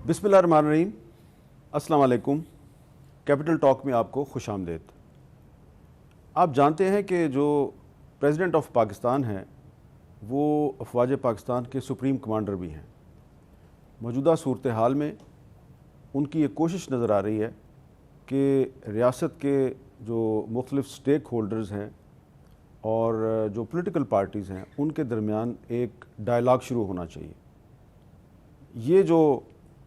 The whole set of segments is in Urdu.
بسم اللہ الرحمن الرحیم۔ السلام علیکم۔ کیپٹل ٹاک میں آپ کو خوش آمدید۔ آپ جانتے ہیں کہ جو پریزیڈنٹ آف پاکستان ہیں وہ افواج پاکستان کے سپریم کمانڈر بھی ہیں۔ موجودہ صورتحال میں ان کی یہ کوشش نظر آ رہی ہے کہ ریاست کے جو مختلف سٹیک ہولڈرز ہیں اور جو پولیٹیکل پارٹیز ہیں ان کے درمیان ایک ڈائلاگ شروع ہونا چاہیے۔ یہ جو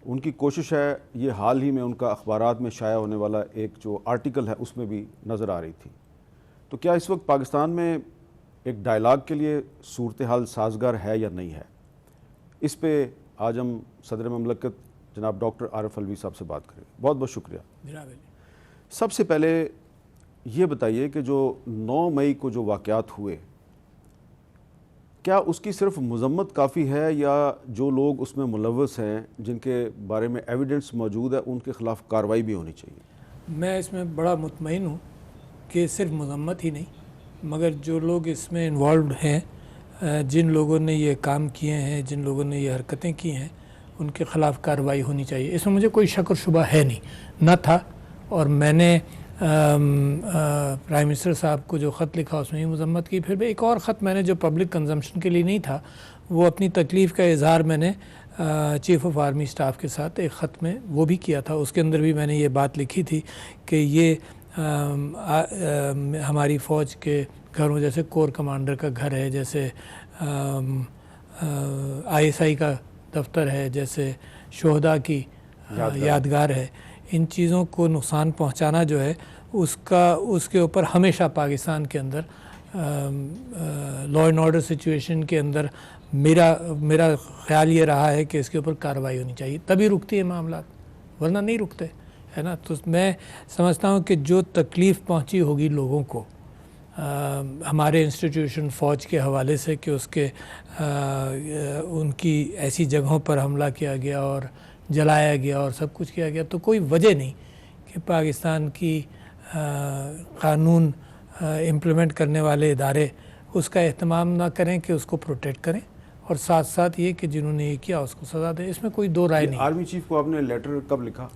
ان کی کوشش ہے یہ حال ہی میں ان کا اخبارات میں شائع ہونے والا ایک جو آرٹیکل ہے اس میں بھی نظر آ رہی تھی۔ تو کیا اس وقت پاکستان میں ایک ڈائلاگ کے لیے صورتحال سازگار ہے یا نہیں ہے؟ اس پہ آج ہم صدر مملکت جناب ڈاکٹر عارف الوی صاحب سے بات کریں۔ بہت بہت شکریہ۔ سب سے پہلے یہ بتائیے کہ جو 9 مئی کو جو واقعات ہوئے کیا اس کی صرف مذمت کافی ہے یا جو لوگ اس میں ملوث ہیں جن کے بارے میں ایویڈنس موجود ہے ان کے خلاف کارروائی بھی ہونی چاہیے؟ میں اس میں بڑا مطمئن ہوں کہ صرف مذمت ہی نہیں مگر جو لوگ اس میں انوالوڈ ہیں، جن لوگوں نے یہ کام کیے ہیں، جن لوگوں نے یہ حرکتیں کی ہیں ان کے خلاف کارروائی ہونی چاہیے۔ اس میں مجھے کوئی شک اور شبہ ہے نہیں، نہ تھا، اور میں نے پرائم منسٹر صاحب کو جو خط لکھا اس میں بھی مذمت کی۔ پھر بھی ایک اور خط میں نے جو پبلک کنزمپشن کے لیے نہیں تھا، وہ اپنی تکلیف کا اظہار میں نے چیف آف آرمی سٹاف کے ساتھ ایک خط میں وہ بھی کیا تھا۔ اس کے اندر بھی میں نے یہ بات لکھی تھی کہ یہ ہماری فوج کے گھروں جیسے کور کمانڈر کا گھر ہے، جیسے ISI کا دفتر ہے، جیسے شہداء کی یادگار ہے، ان چیزوں کو نقصان پہنچانا جو ہے اس کے اوپر ہمیشہ پاکستان کے اندر لا اینڈ آرڈر سچویشن کے اندر میرا خیال یہ رہا ہے کہ اس کے اوپر کارروائی ہونی چاہیے، تبھی رکتی ہے معاملات، ورنہ نہیں رکتے، ہے نا۔ تو میں سمجھتا ہوں کہ جو تکلیف پہنچی ہوگی لوگوں کو ہمارے انسٹیٹیوشن فوج کے حوالے سے کہ ان کی ایسی جگہوں پر حملہ کیا گیا اور جلایا گیا اور سب کچھ کیا گیا، تو کوئی وجہ نہیں کہ پاکستان کی قانون امپلیمنٹ کرنے والے ادارے اس کا اہتمام نہ کریں کہ اس کو پروٹیکٹ کریں، اور ساتھ ساتھ یہ کہ جنہوں نے یہ کیا اس کو سزا دیں۔ اس میں کوئی دو رائے نہیں۔ آرمی چیف کو آپ نے لیٹر کب لکھا؟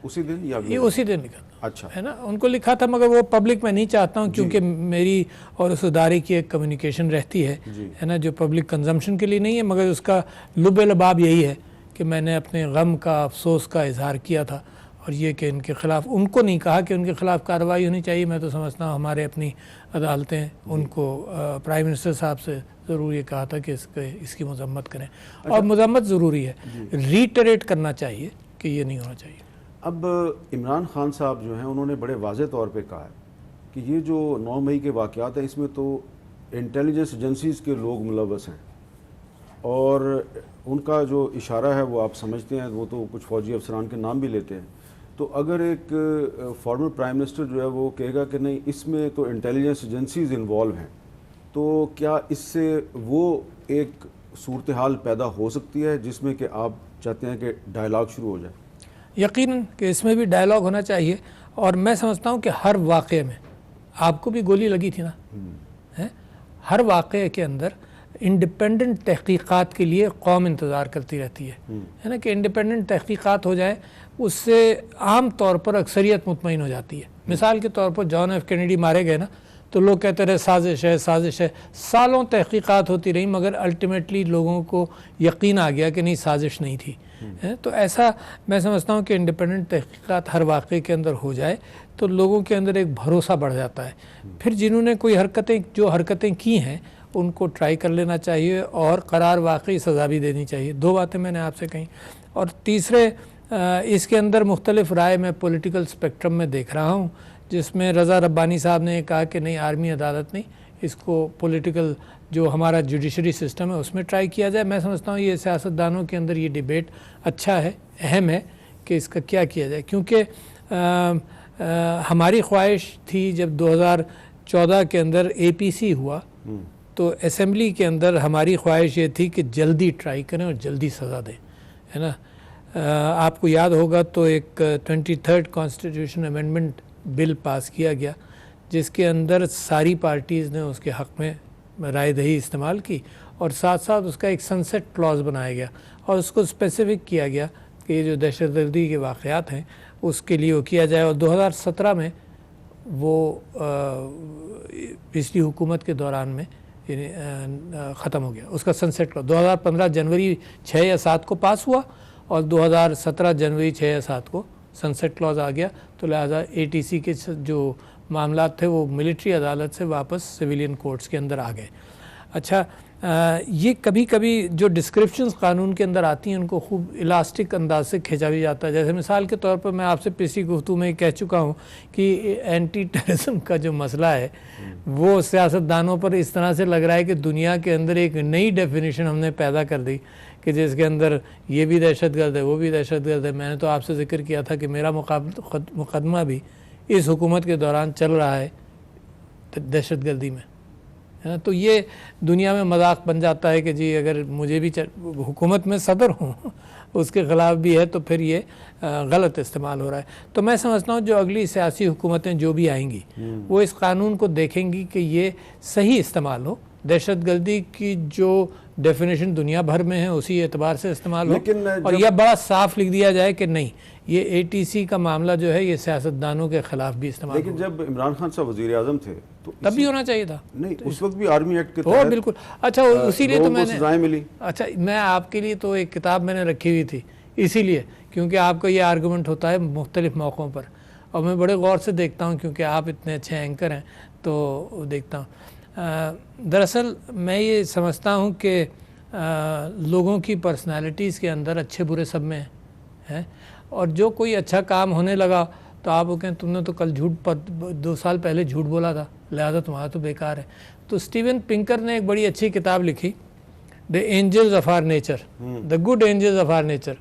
اسی دن یا یہ اسی دن لکھا تھا، اچھا ہے نا، ان کو لکھا تھا، مگر وہ پبلک میں نہیں چاہتا ہوں کیونکہ میری اور اس ادارے کی ایک کمیونیکیشن رہتی ہے نا، جو پبلک کنزمپشن کے لیے نہیں ہے، مگر اس کا لب لباب یہی ہے کہ میں نے اپنے غم کا، افسوس کا اظہار کیا تھا، اور یہ کہ ان کے خلاف، ان کو نہیں کہا کہ ان کے خلاف کارروائی ہونی چاہیے، میں تو سمجھتا ہوں ہمارے اپنی عدالتیں ان کو پرائم منسٹر صاحب سے ضرور یہ کہا تھا کہ اس کی مذمت کریں، اور مذمت ضروری ہے، ریٹریٹ کرنا چاہیے کہ یہ نہیں ہونا چاہیے۔ اب عمران خان صاحب جو ہیں انہوں نے بڑے واضح طور پہ کہا ہے کہ یہ جو 9 مئی کے واقعات ہیں اس میں تو انٹیلیجنس ایجنسیز کے لوگ ملوث ہیں، اور ان کا جو اشارہ ہے وہ آپ سمجھتے ہیں، وہ تو کچھ فوجی افسران کے نام بھی لیتے ہیں۔ تو اگر ایک فارمر پرائم منسٹر جو ہے وہ کہے گا کہ نہیں اس میں تو انٹیلیجنس ایجنسیز انوالو ہیں، تو کیا اس سے وہ ایک صورتحال پیدا ہو سکتی ہے جس میں کہ آپ چاہتے ہیں کہ ڈائلاگ شروع ہو جائے؟ یقیناً کہ اس میں بھی ڈائلاگ ہونا چاہیے، اور میں سمجھتا ہوں کہ ہر واقعے میں آپ کو بھی گولی لگی تھی نا، ہر واقعے کے اندر انڈیپینڈنٹ تحقیقات کے لیے قوم انتظار کرتی رہتی ہے نا، کہ انڈیپینڈنٹ تحقیقات ہو جائے، اس سے عام طور پر اکثریت مطمئن ہو جاتی ہے۔ مثال کے طور پر جان ایف کینیڈی مارے گئے نا، تو لوگ کہتے رہے سازش ہے سازش ہے، سالوں تحقیقات ہوتی رہی، مگر الٹیمیٹلی لوگوں کو یقین آ گیا کہ نہیں سازش نہیں تھی۔ تو ایسا میں سمجھتا ہوں کہ انڈیپینڈنٹ تحقیقات ہر واقعے کے اندر ہو جائے تو لوگوں کے اندر ایک بھروسہ بڑھ جاتا ہے، پھر جنہوں نے کوئی جو حرکتیں کی ہیں ان کو ٹرائی کر لینا چاہیے اور قرار واقعی سزا بھی دینی چاہیے۔ 2 باتیں میں نے آپ سے کہیں، اور تیسرے اس کے اندر مختلف رائے میں پولیٹیکل سپیکٹرم میں دیکھ رہا ہوں، جس میں رضا ربانی صاحب نے کہا کہ نہیں آرمی عدالت نہیں، اس کو پولیٹیکل جو ہمارا جوڈیشری سسٹم ہے اس میں ٹرائی کیا جائے۔ میں سمجھتا ہوں یہ سیاستدانوں کے اندر یہ ڈیبیٹ اچھا ہے، اہم ہے کہ اس کا کیا کیا جائے، کیونکہ ہماری خواہش تھی جب 2014 کے اندر APC ہوا تو اسمبلی کے اندر ہماری خواہش یہ تھی کہ جلدی ٹرائی کریں اور جلدی سزا دیں، ہے نا۔ آپ کو یاد ہوگا تو ایک 23rd کانسٹیٹیوشن امینڈمنٹ بل پاس کیا گیا جس کے اندر ساری پارٹیز نے اس کے حق میں رائے دہی استعمال کی، اور ساتھ ساتھ اس کا ایک سنسیٹ کلاز بنایا گیا اور اس کو اسپیسیفک کیا گیا کہ کہ یہ جو دہشت گردی کے واقعات ہیں اس کے لیے وہ کیا جائے. اور 2017 میں وہ پچھلی حکومت کے دوران میں ختم ہو گیا, اس کا سنسیٹ کا 2015 جنوری 6 یا 7 کو پاس ہوا اور 2017 جنوری 6 یا 7 کو سنسیٹ کلاز آ گیا. تو لہٰذا ATC کے جو معاملات تھے وہ ملٹری عدالت سے واپس سویلین کورٹس کے اندر آ گئے. اچھا, یہ کبھی کبھی جو ڈسکرپشنز قانون کے اندر آتی ہیں ان کو خوب الاسٹک انداز سے کھینچا بھی جاتا ہے. جیسے مثال کے طور پر میں آپ سے پچھلی گفتگو میں کہہ چکا ہوں کہ اینٹی ٹیررزم کا جو مسئلہ ہے وہ سیاستدانوں پر اس طرح سے لگ رہا ہے کہ دنیا کے اندر ایک نئی ڈیفینیشن ہم نے پیدا کر دی کہ جس کے اندر یہ بھی دہشت گرد ہے وہ بھی دہشت گرد ہے. میں نے تو آپ سے ذکر کیا تھا کہ میرا مقدمہ بھی اس حکومت کے دوران چل رہا ہے دہشت گردی میں. تو یہ دنیا میں مذاق بن جاتا ہے کہ جی اگر مجھے بھی حکومت میں صدر ہوں اس کے خلاف بھی ہے تو پھر یہ غلط استعمال ہو رہا ہے. تو میں سمجھتا ہوں جو اگلی سیاسی حکومتیں جو بھی آئیں گی وہ اس قانون کو دیکھیں گی کہ یہ صحیح استعمال ہو, دہشت گردی کی جو ڈیفینیشن دنیا بھر میں ہے اسی اعتبار سے استعمال ہو, اور یہ بڑا صاف لکھ دیا جائے کہ نہیں یہ ATC کا معاملہ جو ہے یہ سیاستدانوں کے خلاف بھی استعمال. لیکن جب عمران خان صاحب وزیر اعظم تھے تو تب بھی ہونا چاہیے تھا. نہیں, اس وقت بھی آرمی ایکٹ کے تحت بالکل. اچھا, اسی لیے تو میں نے سزائیں ملی. اچھا, میں آپ کے لیے تو ایک کتاب میں نے رکھی ہوئی تھی اسی لیے کیونکہ آپ کا یہ آرگومنٹ ہوتا ہے مختلف موقعوں پر اور میں بڑے غور سے دیکھتا ہوں کیونکہ آپ اتنے اچھے اینکر ہیں تو دیکھتا ہوں. دراصل میں یہ سمجھتا ہوں کہ لوگوں کی پرسنالٹیز کے اندر اچھے برے سب میں ہیں, اور جو کوئی اچھا کام ہونے لگا تو آپ وہ کہیں تم نے تو کل 2 سال پہلے جھوٹ بولا تھا لہذا تمہارا تو بیکار ہے. تو اسٹیون پنکر نے ایک بڑی اچھی کتاب لکھی the angels of our nature, the good angels of our nature.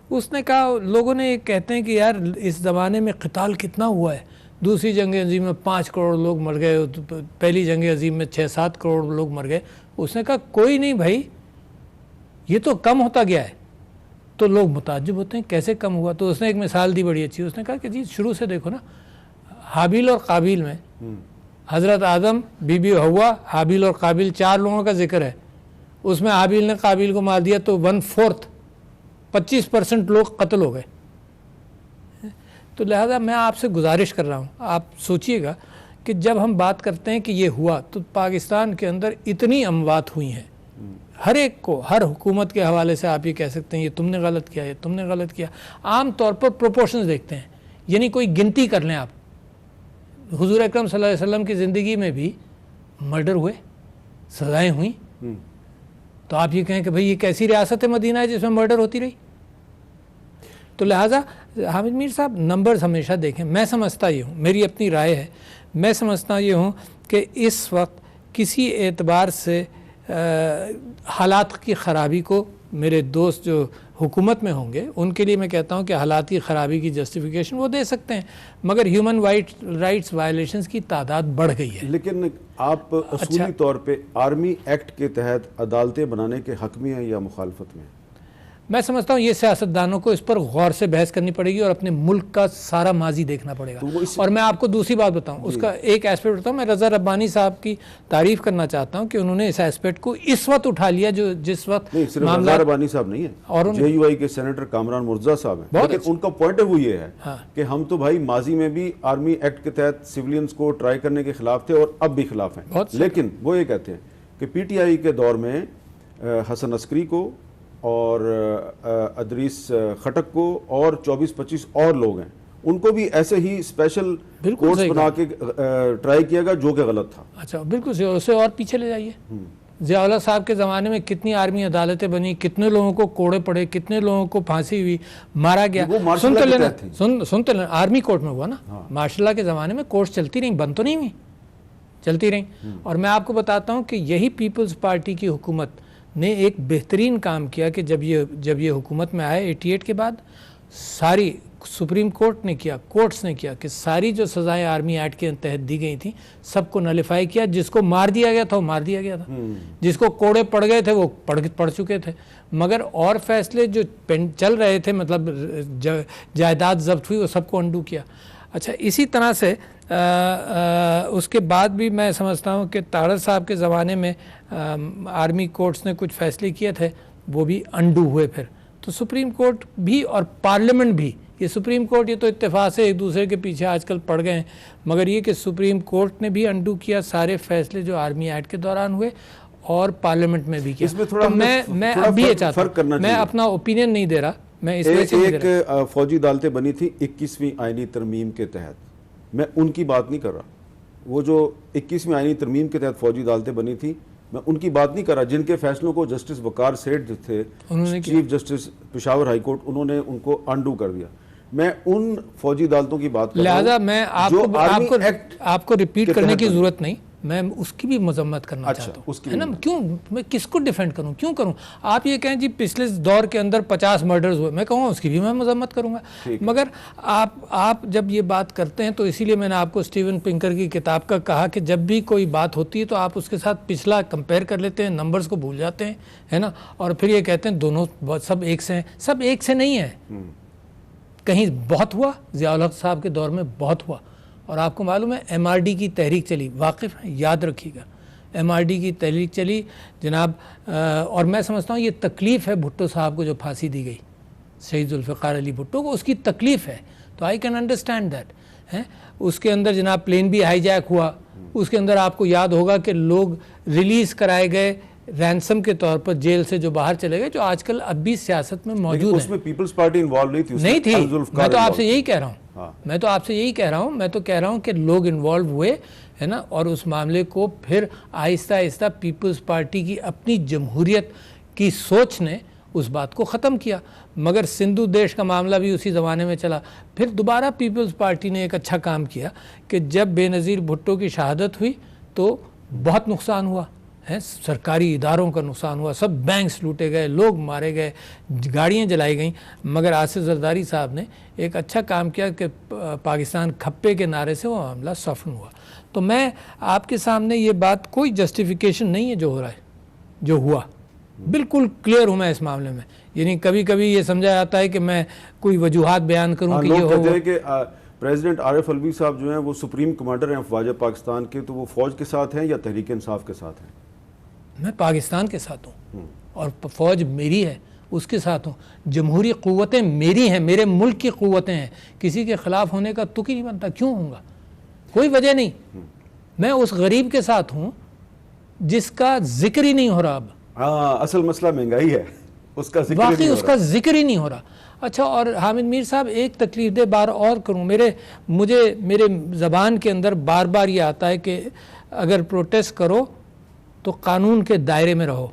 اس نے کہا لوگوں نے یہ کہتے ہیں کہ یار اس زمانے میں قتال کتنا ہوا ہے, دوسری جنگ عظیم میں 5 کروڑ لوگ مر گئے, پہلی جنگ عظیم میں 6-7 کروڑ لوگ مر گئے. اس نے کہا کوئی نہیں بھائی, یہ تو کم ہوتا گیا ہے. تو لوگ متعجب ہوتے ہیں کیسے کم ہوا. تو اس نے ایک مثال دی بڑی اچھی. اس نے کہا کہ جی شروع سے دیکھو نا, حابیل اور قابیل میں حضرت آدم, بی بی حوا, حابیل اور قابیل 4 لوگوں کا ذکر ہے. اس میں حابیل نے قابیل کو مار دیا تو 1/4 25% لوگ قتل ہو گئے. تو لہذا میں آپ سے گزارش کر رہا ہوں, آپ سوچئے گا کہ جب ہم بات کرتے ہیں کہ یہ ہوا تو پاکستان کے اندر اتنی اموات ہوئی ہیں, ہر ایک کو ہر حکومت کے حوالے سے آپ یہ کہہ سکتے ہیں یہ تم نے غلط کیا, یہ تم نے غلط کیا. عام طور پر پروپورشنز دیکھتے ہیں, یعنی کوئی گنتی کر لیں آپ. حضور اکرم صلی اللہ علیہ وسلم کی زندگی میں بھی مرڈر ہوئے, سزائیں ہوئیں, تو آپ یہ کہیں کہ بھئی یہ کیسی ریاست مدینہ ہے جس میں مرڈر ہوتی رہی. تو لہٰذا حامد میر صاحب نمبرز ہمیشہ دیکھیں. میں سمجھتا یہ ہوں, میری اپنی رائے ہے, میں سمجھتا یہ ہوں کہ اس وقت کسی اعتبار سے حالات کی خرابی کو میرے دوست جو حکومت میں ہوں گے ان کے لیے میں کہتا ہوں کہ حالات کی خرابی کی جسٹیفیکیشن وہ دے سکتے ہیں, مگر ہیومن رائٹس وائلیشنز کی تعداد بڑھ گئی ہے. لیکن آپ اصولی طور پہ آرمی ایکٹ کے تحت عدالتیں بنانے کے حق میں ہیں یا مخالفت میں؟ میں سمجھتا ہوں یہ سیاستدانوں کو اس پر غور سے بحث کرنی پڑے گی اور اپنے ملک کا سارا ماضی دیکھنا پڑے گا. اور میں آپ کو دوسری بات بتاؤں, اس کا ایک ایسپیکٹ بتاؤں. میں رضا ربانی صاحب کی تعریف کرنا چاہتا ہوں کہ انہوں نے اس ایسپیکٹ کو اس وقت اٹھا لیا جو جس وقت صرف رضا ربانی صاحب نہیں ہے, اور JUI کے سینیٹر کامران مرزا صاحب ہیں, لیکن ان کا پوائنٹ آف ویو یہ ہے کہ ہم تو بھائی ماضی میں بھی آرمی ایکٹ کے تحت سیولینز کو ٹرائی کرنے کے خلاف تھے اور اب بھی خلاف ہیں. لیکن وہ یہ کہتے ہیں کہ PTI کے دور میں حسن عسکری کو اور ادریس خٹک کو اور 24-25 اور لوگ ہیں, ان کو بھی ایسے ہی اسپیشل کورس بنا کے ٹرائی کیا گیا جو کہ غلط تھا. اچھا بالکل, اسے اور پیچھے لے جائیے. ضیاء اللہ صاحب کے زمانے میں کتنی آرمی عدالتیں بنی, کتنے لوگوں کو کوڑے پڑے, کتنے لوگوں کو پھانسی ہوئی, مارا گیا. سنتے لینا آرمی کورٹ میں ہوا نا, ماشاء اللہ کے زمانے میں کورٹ چلتی رہی, بند تو نہیں ہوئی, چلتی رہی. اور میں آپ کو بتاتا ہوں کہ یہی پیپلز پارٹی کی حکومت نے ایک بہترین کام کیا کہ جب یہ حکومت میں آئے 88 کے بعد, ساری سپریم کورٹ نے کیا, کورٹس نے کیا کہ ساری جو سزائیں آرمی ایکٹ کے تحت دی گئی تھیں سب کو نلیفائی کیا. جس کو مار دیا گیا تھا وہ مار دیا گیا تھا, جس کو کوڑے پڑ گئے تھے وہ پڑ چکے تھے, مگر اور فیصلے جو چل رہے تھے مطلب جائیداد ضبط ہوئی وہ سب کو انڈو کیا. اچھا, اسی طرح سے اس کے بعد بھی میں سمجھتا ہوں کہ تاڑر صاحب کے زمانے میں آرمی کورٹس نے کچھ فیصلے کیے تھے وہ بھی انڈو ہوئے پھر. تو سپریم کورٹ بھی اور پارلیمنٹ بھی، یہ سپریم کورٹ یہ تو اتفاق سے ایک دوسرے کے پیچھے آج کل پڑ گئے ہیں، مگر یہ کہ سپریم کورٹ نے بھی انڈو کیا سارے فیصلے جو آرمی ایکٹ کے دوران ہوئے، اور پارلیمنٹ میں بھی کیا. تو میں ابھی یہ چاہتا ہوں، میں اپنا اوپینین نہیں دے رہا، میں اس وجہ سے ایک فوجی عدالتیں بنی تھی 21ویں آئینی ترمیم کے تحت، میں ان کی بات نہیں کر رہا. وہ جو 21ویں آئینی ترمیم کے تحت فوجی عدالتیں بنی تھی، میں ان کی بات نہیں کر رہا جن کے فیصلوں کو جسٹس وقار سیٹھ جو تھے chief justice Peshawar high court, انہوں نے ان کو انڈو کر دیا. میں ان فوجی عدالتوں کی بات کر رہا ہوں. لہذا میں آپ کو ریپیٹ کرنے کی ضرورت نہیں، میں اس کی بھی مذمت کرنا چاہتا ہوں، ہے نا. کیوں میں کس کو ڈیفینڈ کروں، کیوں کروں؟ آپ یہ کہیں جی پچھلے دور کے اندر 50 مرڈرز ہوئے، میں کہوں گا اس کی بھی میں مذمت کروں گا. مگر آپ جب یہ بات کرتے ہیں تو اسی لیے میں نے آپ کو اسٹیون پنکر کی کتاب کا کہا کہ جب بھی کوئی بات ہوتی ہے تو آپ اس کے ساتھ پچھلا کمپیئر کر لیتے ہیں، نمبرز کو بھول جاتے ہیں، ہے نا، اور پھر یہ کہتے ہیں دونوں سب ایک سے ہیں. سب ایک سے نہیں ہے، کہیں بہت ہوا، ضیاء الحق صاحب کے دور میں بہت ہوا. اور آپ کو معلوم ہے ایم آر ڈی کی تحریک چلی، واقف ہیں، یاد رکھیے گا ایم آر ڈی کی تحریک چلی جناب. اور میں سمجھتا ہوں یہ تکلیف ہے بھٹو صاحب کو جو پھانسی دی گئی، شہید ذوالفقار علی بھٹو کو، اس کی تکلیف ہے. تو آئی کین انڈرسٹینڈ دیٹ. اس کے اندر جناب پلین بھی ہائی جیک ہوا، اس کے اندر آپ کو یاد ہوگا کہ لوگ ریلیز کرائے گئے رینسم کے طور پر جیل سے جو باہر چلے گئے، جو آج کل اب بھی سیاست میں موجود ہیں. اس میں پیپلز پارٹی انوالو نہیں تھی. میں تو آپ سے یہی کہہ رہا ہوں، میں تو کہہ رہا ہوں کہ لوگ انوالو ہوئے، ہے نا، اور اس معاملے کو پھر آہستہ آہستہ پیپلز پارٹی کی اپنی جمہوریت کی سوچ نے اس بات کو ختم کیا. مگر سندھو دیش کا معاملہ بھی اسی زمانے میں چلا. پھر دوبارہ پیپلز پارٹی نے ایک اچھا کام کیا کہ جب بے نظیر بھٹو کی شہادت ہوئی تو بہت نقصان ہوا ہے، سرکاری اداروں کا نقصان ہوا، سب بینکس لوٹے گئے، لوگ مارے گئے، گاڑیاں جلائی گئیں. مگر آصف زرداری صاحب نے ایک اچھا کام کیا کہ پاکستان کھپے کے نعرے سے وہ معاملہ سفن ہوا. تو میں آپ کے سامنے یہ بات کوئی جسٹیفیکیشن نہیں ہے جو ہو رہا ہے، جو ہوا بالکل کلیئر ہوں میں اس معاملے میں. یعنی کبھی کبھی یہ سمجھا جاتا ہے کہ میں کوئی وجوہات بیان کروں کہ یہ ہو کہ پریزیڈنٹ عارف الوی صاحب جو ہیں وہ سپریم کمانڈر ہیں افواج پاکستان کے، تو وہ فوج کے ساتھ ہیں یا تحریک انصاف کے ساتھ ہیں؟ میں پاکستان کے ساتھ ہوں اور فوج میری ہے، اس کے ساتھ ہوں. جمہوری قوتیں میری ہیں، میرے ملک کی قوتیں ہیں. کسی کے خلاف ہونے کا تک ہی نہیں بنتا. کیوں ہوں گا؟ کوئی وجہ نہیں. میں اس غریب کے ساتھ ہوں جس کا ذکر ہی نہیں ہو رہا. اب اصل مسئلہ مہنگائی ہے، اس کا ذکر واقعی اس کا ذکر ہی نہیں ہو رہا. اچھا، اور حامد میر صاحب ایک تکلیف دہ بار اور کروں، میرے زبان کے اندر بار بار یہ آتا ہے کہ اگر پروٹیسٹ کرو تو قانون کے دائرے میں رہو.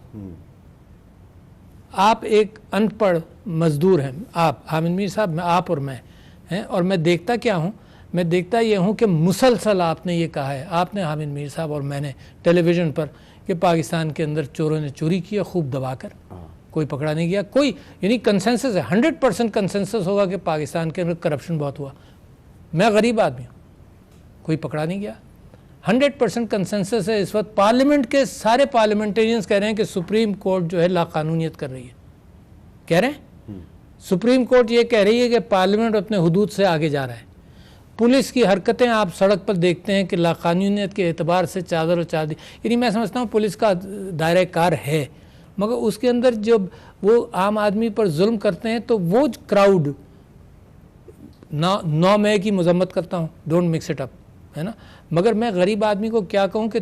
آپ ایک ان پڑھ مزدور ہیں، آپ حامد میر صاحب، آپ اور میں ہیں، اور میں دیکھتا کیا ہوں، میں دیکھتا یہ ہوں کہ مسلسل آپ نے یہ کہا ہے، آپ نے حامد میر صاحب اور میں نے ٹیلی ویژن پر، کہ پاکستان کے اندر چوروں نے چوری کیا خوب دبا کر، کوئی پکڑا نہیں گیا. کوئی یعنی کنسنسس ہے، 100% کنسنسس ہوگا کہ پاکستان کے اندر کرپشن بہت ہوا. میں غریب آدمی ہوں، کوئی پکڑا نہیں گیا. 100% کنسنسس ہے. اس وقت پارلیمنٹ کے سارے پارلیمنٹیرینز کہہ رہے ہیں کہ سپریم کورٹ جو ہے لا قانونیت کر رہی ہے. کہہ رہے ہیں سپریم کورٹ یہ کہہ رہی ہے کہ پارلیمنٹ اپنے حدود سے آگے جا رہا ہے. پولیس کی حرکتیں آپ سڑک پر دیکھتے ہیں کہ لا قانونیت کے اعتبار سے چادر و چادی. یعنی میں سمجھتا ہوں پولیس کا دائرہ کار ہے، مگر اس کے اندر جب وہ عام آدمی پر ظلم کرتے ہیں تو وہ کراؤڈ 9 مئی کی مذمت کرتا ہوں، ڈونٹ مکس اٹ اپ، ہے نا. مگر میں غریب آدمی کو کیا کہوں کہ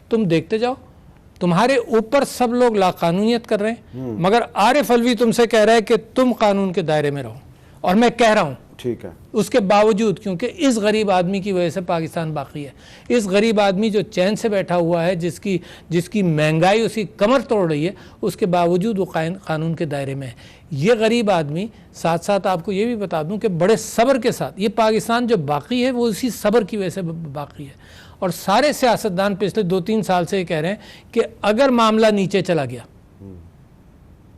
تم دیکھتے جاؤ، تمہارے اوپر سب لوگ لا قانونیت کر رہے ہیں، مگر عارف الوی تم سے کہہ رہا ہے کہ تم قانون کے دائرے میں رہو. اور میں کہہ رہا ہوں ٹھیک ہے، اس کے باوجود، کیونکہ اس غریب آدمی کی وجہ سے پاکستان باقی ہے. اس غریب آدمی جو چین سے بیٹھا ہوا ہے، جس کی مہنگائی اس کی کمر توڑ رہی ہے، اس کے باوجود وہ قانون کے دائرے میں ہے. یہ غریب آدمی، ساتھ ساتھ آپ کو یہ بھی بتا دوں کہ بڑے صبر کے ساتھ یہ پاکستان جو باقی ہے وہ اسی صبر کی وجہ سے باقی ہے. اور سارے سیاستدان پچھلے 2-3 سال سے یہ کہہ رہے ہیں کہ اگر معاملہ نیچے چلا گیا،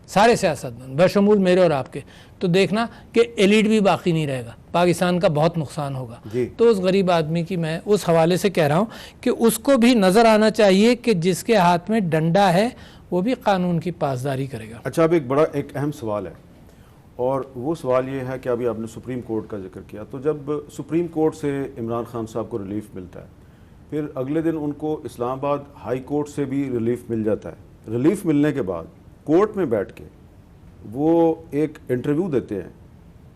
سارے سیاستدان بشمول میرے اور آپ کے، تو دیکھنا کہ ایلیٹ بھی باقی نہیں رہے گا، پاکستان کا بہت نقصان ہوگا. تو اس غریب آدمی کی میں اس حوالے سے کہہ رہا ہوں کہ اس کو بھی نظر آنا چاہیے کہ جس کے ہاتھ میں ڈنڈا ہے وہ بھی قانون کی پاسداری کرے گا. اچھا، اب ایک اہم سوال ہے، اور وہ سوال یہ ہے کہ ابھی آپ نے سپریم کورٹ کا ذکر کیا. تو جب سپریم کورٹ سے عمران خان صاحب کو ریلیف ملتا ہے، پھر اگلے دن ان کو اسلام آباد ہائی کورٹ سے بھی ریلیف مل جاتا ہے. ریلیف ملنے کے بعد کورٹ میں بیٹھ کے وہ ایک انٹرویو دیتے ہیں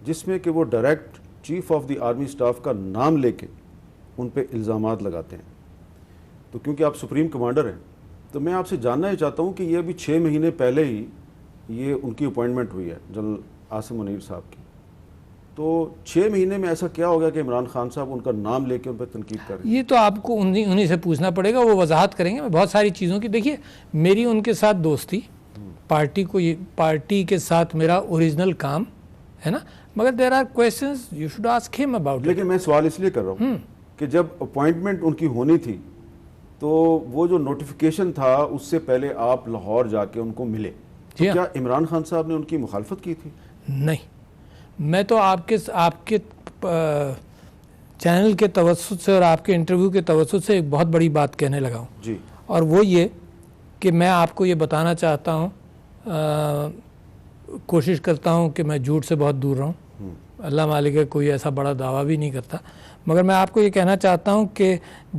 جس میں کہ وہ direct chief of the army staff کا نام لے کے ان پہ الزامات لگاتے ہیں. تو کیونکہ آپ سپریم کمانڈر ہیں تو میں آپ سے جاننا ہی چاہتا ہوں کہ یہ ابھی 6 مہینے پہلے ہی یہ ان کی اپوائنٹمنٹ ہوئی ہے جنرل عاصم منیر صاحب کی. تو 6 مہینے میں ایسا کیا ہو گیا کہ عمران خان صاحب ان کا نام لے کے ان پہ تنقید کر رہے ہیں؟ یہ تو آپ کو انہی سے پوچھنا پڑے گا, وہ وضاحت کریں گے. میں بہت ساری چیزوں کی, دیکھیے میری ان کے ساتھ دوستی, پارٹی کے ساتھ میرا اوریجنل کام ہے نا, مگر there are questions you should ask him about. لیکن میں سوال اس لیے کر رہا ہوں کہ جب اپوائنٹمنٹ ان کی ہونی تھی تو وہ جو نوٹیفیکیشن تھا اس سے پہلے آپ لاہور جا کے ان کو ملے, تو کیا عمران خان صاحب نے ان کی مخالفت کی تھی؟ نہیں, میں تو آپ کے چینل کے توسط سے اور آپ کے انٹرویو کے توسط سے ایک بہت بڑی بات کہنے لگا ہوں جی, اور وہ یہ کہ میں آپ کو یہ بتانا چاہتا ہوں, کوشش کرتا ہوں کہ میں جھوٹ سے بہت دور رہوں, اللہ مالک ہے کوئی ایسا بڑا دعویٰ بھی نہیں کرتا, مگر میں آپ کو یہ کہنا چاہتا ہوں کہ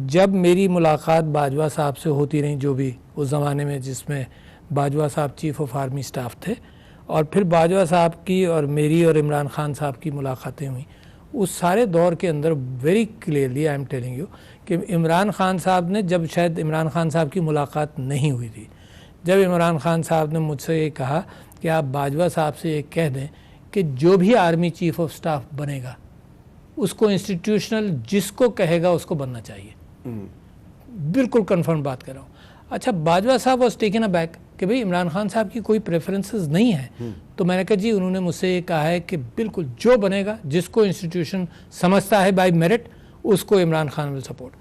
جب میری ملاقات باجوہ صاحب سے ہوتی رہی, جو بھی اس زمانے میں جس میں باجوہ صاحب چیف آف آرمی سٹاف تھے, اور پھر باجوہ صاحب کی اور میری اور عمران خان صاحب کی ملاقاتیں ہوئیں, اس سارے دور کے اندر very clearly I am telling you کہ عمران خان صاحب نے, جب شاید عمران خان صاحب کی ملاقات نہیں ہوئی تھی, جب عمران خان صاحب نے مجھ سے یہ کہا کہ آپ باجوہ صاحب سے یہ کہہ دیں کہ جو بھی آرمی چیف آف سٹاف بنے گا اس کو انسٹیٹیوشنل جس کو کہے گا اس کو بننا چاہیے, بالکل کنفرم بات کر رہا ہوں. اچھا, باجوہ صاحب واز ٹیکن اے بیک کہ بھئی عمران خان صاحب کی کوئی پریفرنسز نہیں ہے, تو میں نے کہا جی انہوں نے مجھ سے یہ کہا ہے کہ بالکل جو بنے گا جس کو انسٹیٹیوشن سمجھتا ہے بائی میرٹ اس کو عمران خان ول سپورٹ.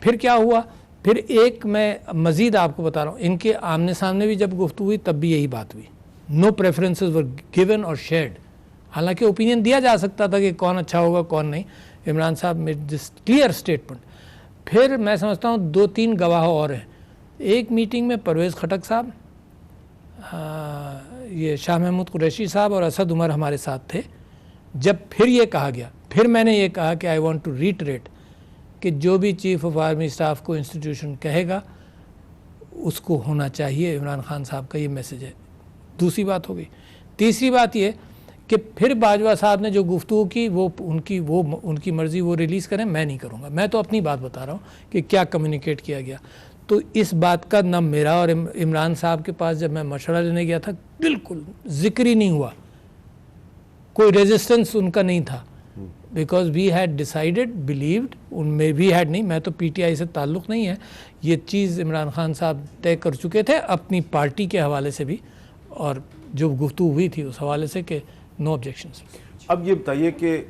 پھر کیا ہوا, پھر ایک میں مزید آپ کو بتا رہا ہوں, ان کے آمنے سامنے بھی جب گفتگو ہوئی تب بھی یہی بات ہوئی, نو پریفرنسز ور گیون اور شیئرڈ. حالانکہ اوپینین دیا جا سکتا تھا کہ کون اچھا ہوگا کون نہیں, عمران صاحب میڈ دس کلیئر اسٹیٹمنٹ. پھر میں سمجھتا ہوں 2-3 گواہ اور ہیں. ایک میٹنگ میں پرویز خٹک صاحب, یہ شاہ محمود قریشی صاحب اور اسد عمر ہمارے ساتھ تھے. جب پھر یہ کہا گیا, پھر میں نے یہ کہا کہ آئی وانٹ ٹو ریٹریٹ کہ جو بھی چیف آف آرمی سٹاف کو انسٹیٹیوشن کہے گا اس کو ہونا چاہیے, عمران خان صاحب کا یہ میسج ہے. دوسری بات ہو گئی. تیسری بات یہ کہ پھر باجوہ صاحب نے جو گفتگو کی وہ ان کی مرضی, وہ ریلیز کریں, میں نہیں کروں گا. میں تو اپنی بات بتا رہا ہوں کہ کیا کمیونیکیٹ کیا گیا. تو اس بات کا نہ میرا اور عمران صاحب کے پاس جب میں مشورہ لینے گیا تھا بالکل ذکر ہی نہیں ہوا, کوئی ریزسٹنس ان کا نہیں تھا, because we had decided believed, ان میں وی ہیڈ نہیں, میں تو پی ٹی آئی سے تعلق نہیں ہے, یہ چیز عمران خان صاحب طے کر چکے تھے اپنی پارٹی کے حوالے سے بھی, اور جو گفتگو ہوئی تھی اس حوالے سے کہ نو آبجیکشنز. اب یہ بتائیے کہ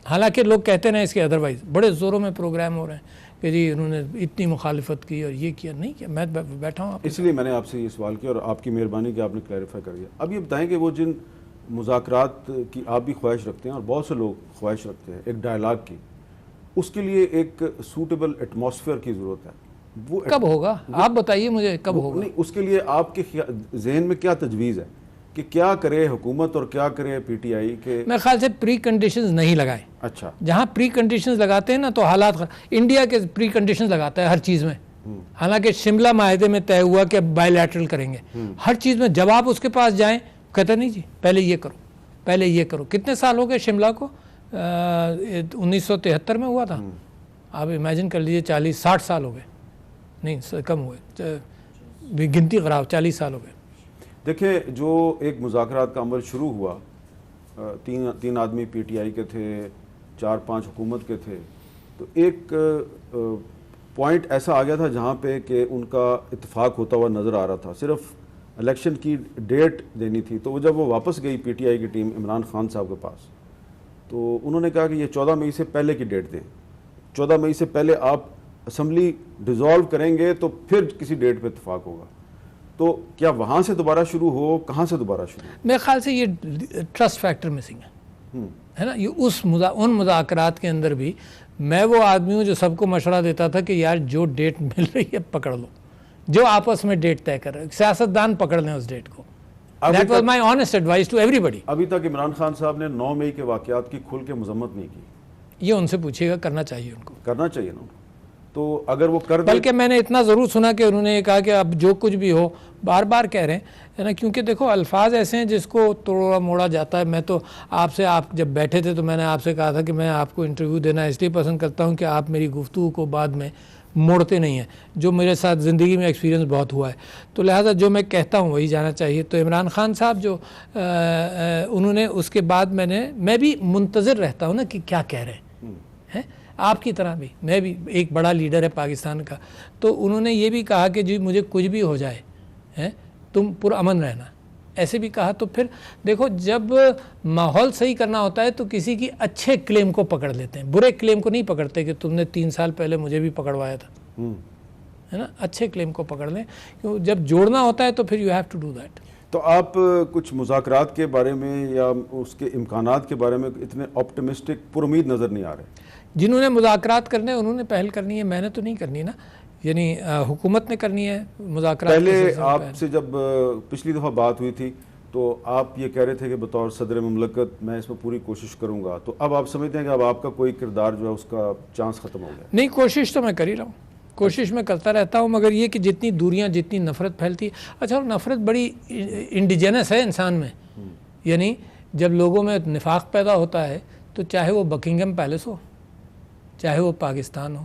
حالانکہ لوگ کہتے ہیں اس کے ادروائز بڑے زوروں میں پروگرام ہو رہے ہیں کہ جی انہوں نے اتنی مخالفت کی اور یہ کیا, نہیں کیا. میں بیٹھا ہوں, اس لیے میں نے آپ سے یہ سوال کیا اور آپ کی مہربانی کہ آپ نے کلیریفائی کر دیا. اب یہ بتائیں کہ وہ جن مذاکرات کی آپ بھی خواہش رکھتے ہیں اور بہت سے لوگ خواہش رکھتے ہیں ایک ڈائلاگ کی, اس کے لیے ایک سوٹیبل ایٹماسفیئر کی ضرورت ہے, وہ کب ہوگا آپ بتائیے مجھے, کب ہوگا؟ نہیں, اس کے لیے آپ کے ذہن میں کیا تجویز ہے کہ کیا کرے حکومت اور کیا کرے پی ٹی آئی کے؟ میرے خیال سے پری کنڈیشنز نہیں لگائیں. اچھا, جہاں پری کنڈیشنز لگاتے ہیں نا تو حالات انڈیا کے پری کنڈیشنز لگاتا ہے ہر چیز میں, حالانکہ شملہ معاہدے میں طے ہوا کہ بائی لیٹرل کریں گے ہر چیز میں. جب آپ اس کے پاس جائیں کہتے نہیں جی پہلے یہ کرو, پہلے یہ کرو. کتنے سال ہو گئے شملہ کو, 1973 میں ہوا تھا, آپ امیجن کر لیجئے 40-60 سال ہو گئے, نہیں کم ہوئے, گنتی خراب, 40 سال ہو گئے. دیکھیں جو ایک مذاکرات کا عمل شروع ہوا, 3 آدمی پی ٹی آئی کے تھے, 4-5 حکومت کے تھے, تو ایک پوائنٹ ایسا آ گیا تھا جہاں پہ کہ ان کا اتفاق ہوتا ہوا نظر آ رہا تھا, صرف الیکشن کی ڈیٹ دینی تھی. تو جب وہ واپس گئی پی ٹی آئی کی ٹیم عمران خان صاحب کے پاس, تو انہوں نے کہا کہ یہ 14 مئی سے پہلے کی ڈیٹ دیں, 14 مئی سے پہلے آپ اسمبلی ڈیزالو کریں گے تو پھر کسی ڈیٹ پہ اتفاق ہوگا. تو کیا وہاں سے دوبارہ شروع ہو, کہاں سے دوبارہ شروع ہو؟ میرے خیال سے یہ ٹرسٹ فیکٹر مسنگ ہے نا. یہ ان مذاکرات کے اندر بھی میں وہ آدمی ہوں جو سب کو مشورہ دیتا تھا کہ یار جو ڈیٹ مل رہی ہے پکڑ لو, جو آپس میں ڈیٹ طے کر رہے, سیاستدان پکڑ لیں اس ڈیٹ کو. That was my honest advice to everybody. ابھی تک عمران خان صاحب نے 9 مئی کے واقعات کی کھل کے مذمت نہیں کی. یہ ان سے پوچھیے گا, کرنا چاہیے ان کو, کرنا چاہیے نا. تو اگر وہ کر دیں. بلکہ میں نے اتنا ضرور سنا کہ انہوں نے یہ کہا کہ اب جو کچھ بھی ہو، بار بار کہہ رہے ہیں نا، کیونکہ دیکھو الفاظ ایسے ہیں جس کو توڑا موڑا جاتا ہے. میں تو آپ جب بیٹھے تھے تو میں نے آپ سے کہا تھا کہ میں آپ کو انٹرویو دینا اس لیے پسند کرتا ہوں کہ آپ میری گفتگو کو بعد میں موڑتے نہیں ہیں، جو میرے ساتھ زندگی میں ایکسپیرینس بہت ہوا ہے. تو لہٰذا جو میں کہتا ہوں وہی جانا چاہیے. تو عمران خان صاحب جو انہوں نے اس کے بعد میں بھی منتظر رہتا ہوں نا کہ کیا کہہ رہے ہیں. آپ کی طرح بھی میں بھی ایک بڑا لیڈر ہے پاکستان کا، تو انہوں نے یہ بھی کہا کہ جی مجھے کچھ بھی ہو جائے تم پرامن رہنا، ایسے بھی کہا. تو پھر دیکھو جب ماحول صحیح کرنا ہوتا ہے تو کسی کی اچھے کلیم کو پکڑ لیتے ہیں، برے کلیم کو نہیں پکڑتے کہ تم نے 3 سال پہلے مجھے بھی پکڑوایا تھا، ہے نا. اچھے کلیم کو پکڑ لیں، کیوں جب جوڑنا ہوتا ہے تو پھر you have to do that. تو آپ کچھ مذاکرات کے بارے میں یا اس کے امکانات کے بارے میں اتنے آپٹمسٹک پر امید نظر نہیں آ رہے؟ جنہوں نے مذاکرات کرنے انہوں نے پہل کرنی ہے، میں نے تو نہیں کرنی نا، یعنی حکومت نے کرنی ہے مذاکرات. پہلے آپ سے جب پچھلی دفعہ بات ہوئی تھی تو آپ یہ کہہ رہے تھے کہ بطور صدر مملکت میں اس میں پوری کوشش کروں گا، تو اب آپ سمجھتے ہیں کہ اب آپ کا کوئی کردار جو ہے اس کا چانس ختم ہو گیا؟ نہیں، کوشش تو میں کر ہی رہا ہوں، کوشش میں کرتا رہتا ہوں، مگر یہ کہ جتنی دوریاں، جتنی نفرت پھیلتی ہے. اچھا، اور نفرت بڑی انڈیجنس ہے انسان میں، یعنی جب لوگوں میں نفاق پیدا ہوتا ہے تو چاہے وہ بکنگم پیلس ہو، چاہے وہ پاکستان ہو،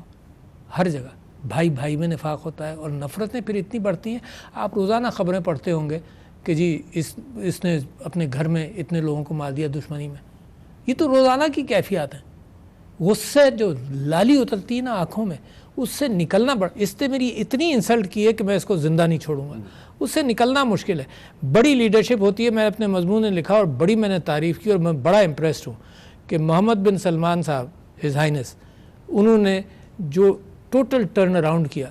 ہر جگہ بھائی بھائی میں نفاق ہوتا ہے، اور نفرتیں پھر اتنی بڑھتی ہیں. آپ روزانہ خبریں پڑھتے ہوں گے کہ جی اس نے اپنے گھر میں اتنے لوگوں کو مار دیا دشمنی میں. یہ تو روزانہ کی کیفیات ہیں. غصے جو لالی اترتی ہے نا آنکھوں میں، اس سے نکلنا اس نے میری اتنی انسلٹ کی ہے کہ میں اس کو زندہ نہیں چھوڑوں گا. اس سے نکلنا مشکل ہے. بڑی لیڈرشپ ہوتی ہے. میں اپنے مضمون نے لکھا اور بڑی میں نے تعریف کی، اور میں بڑا امپریسڈ ہوں کہ محمد بن سلمان صاحب ہز ہائنس، انہوں نے جو ٹوٹل ٹرن اراؤنڈ کیا،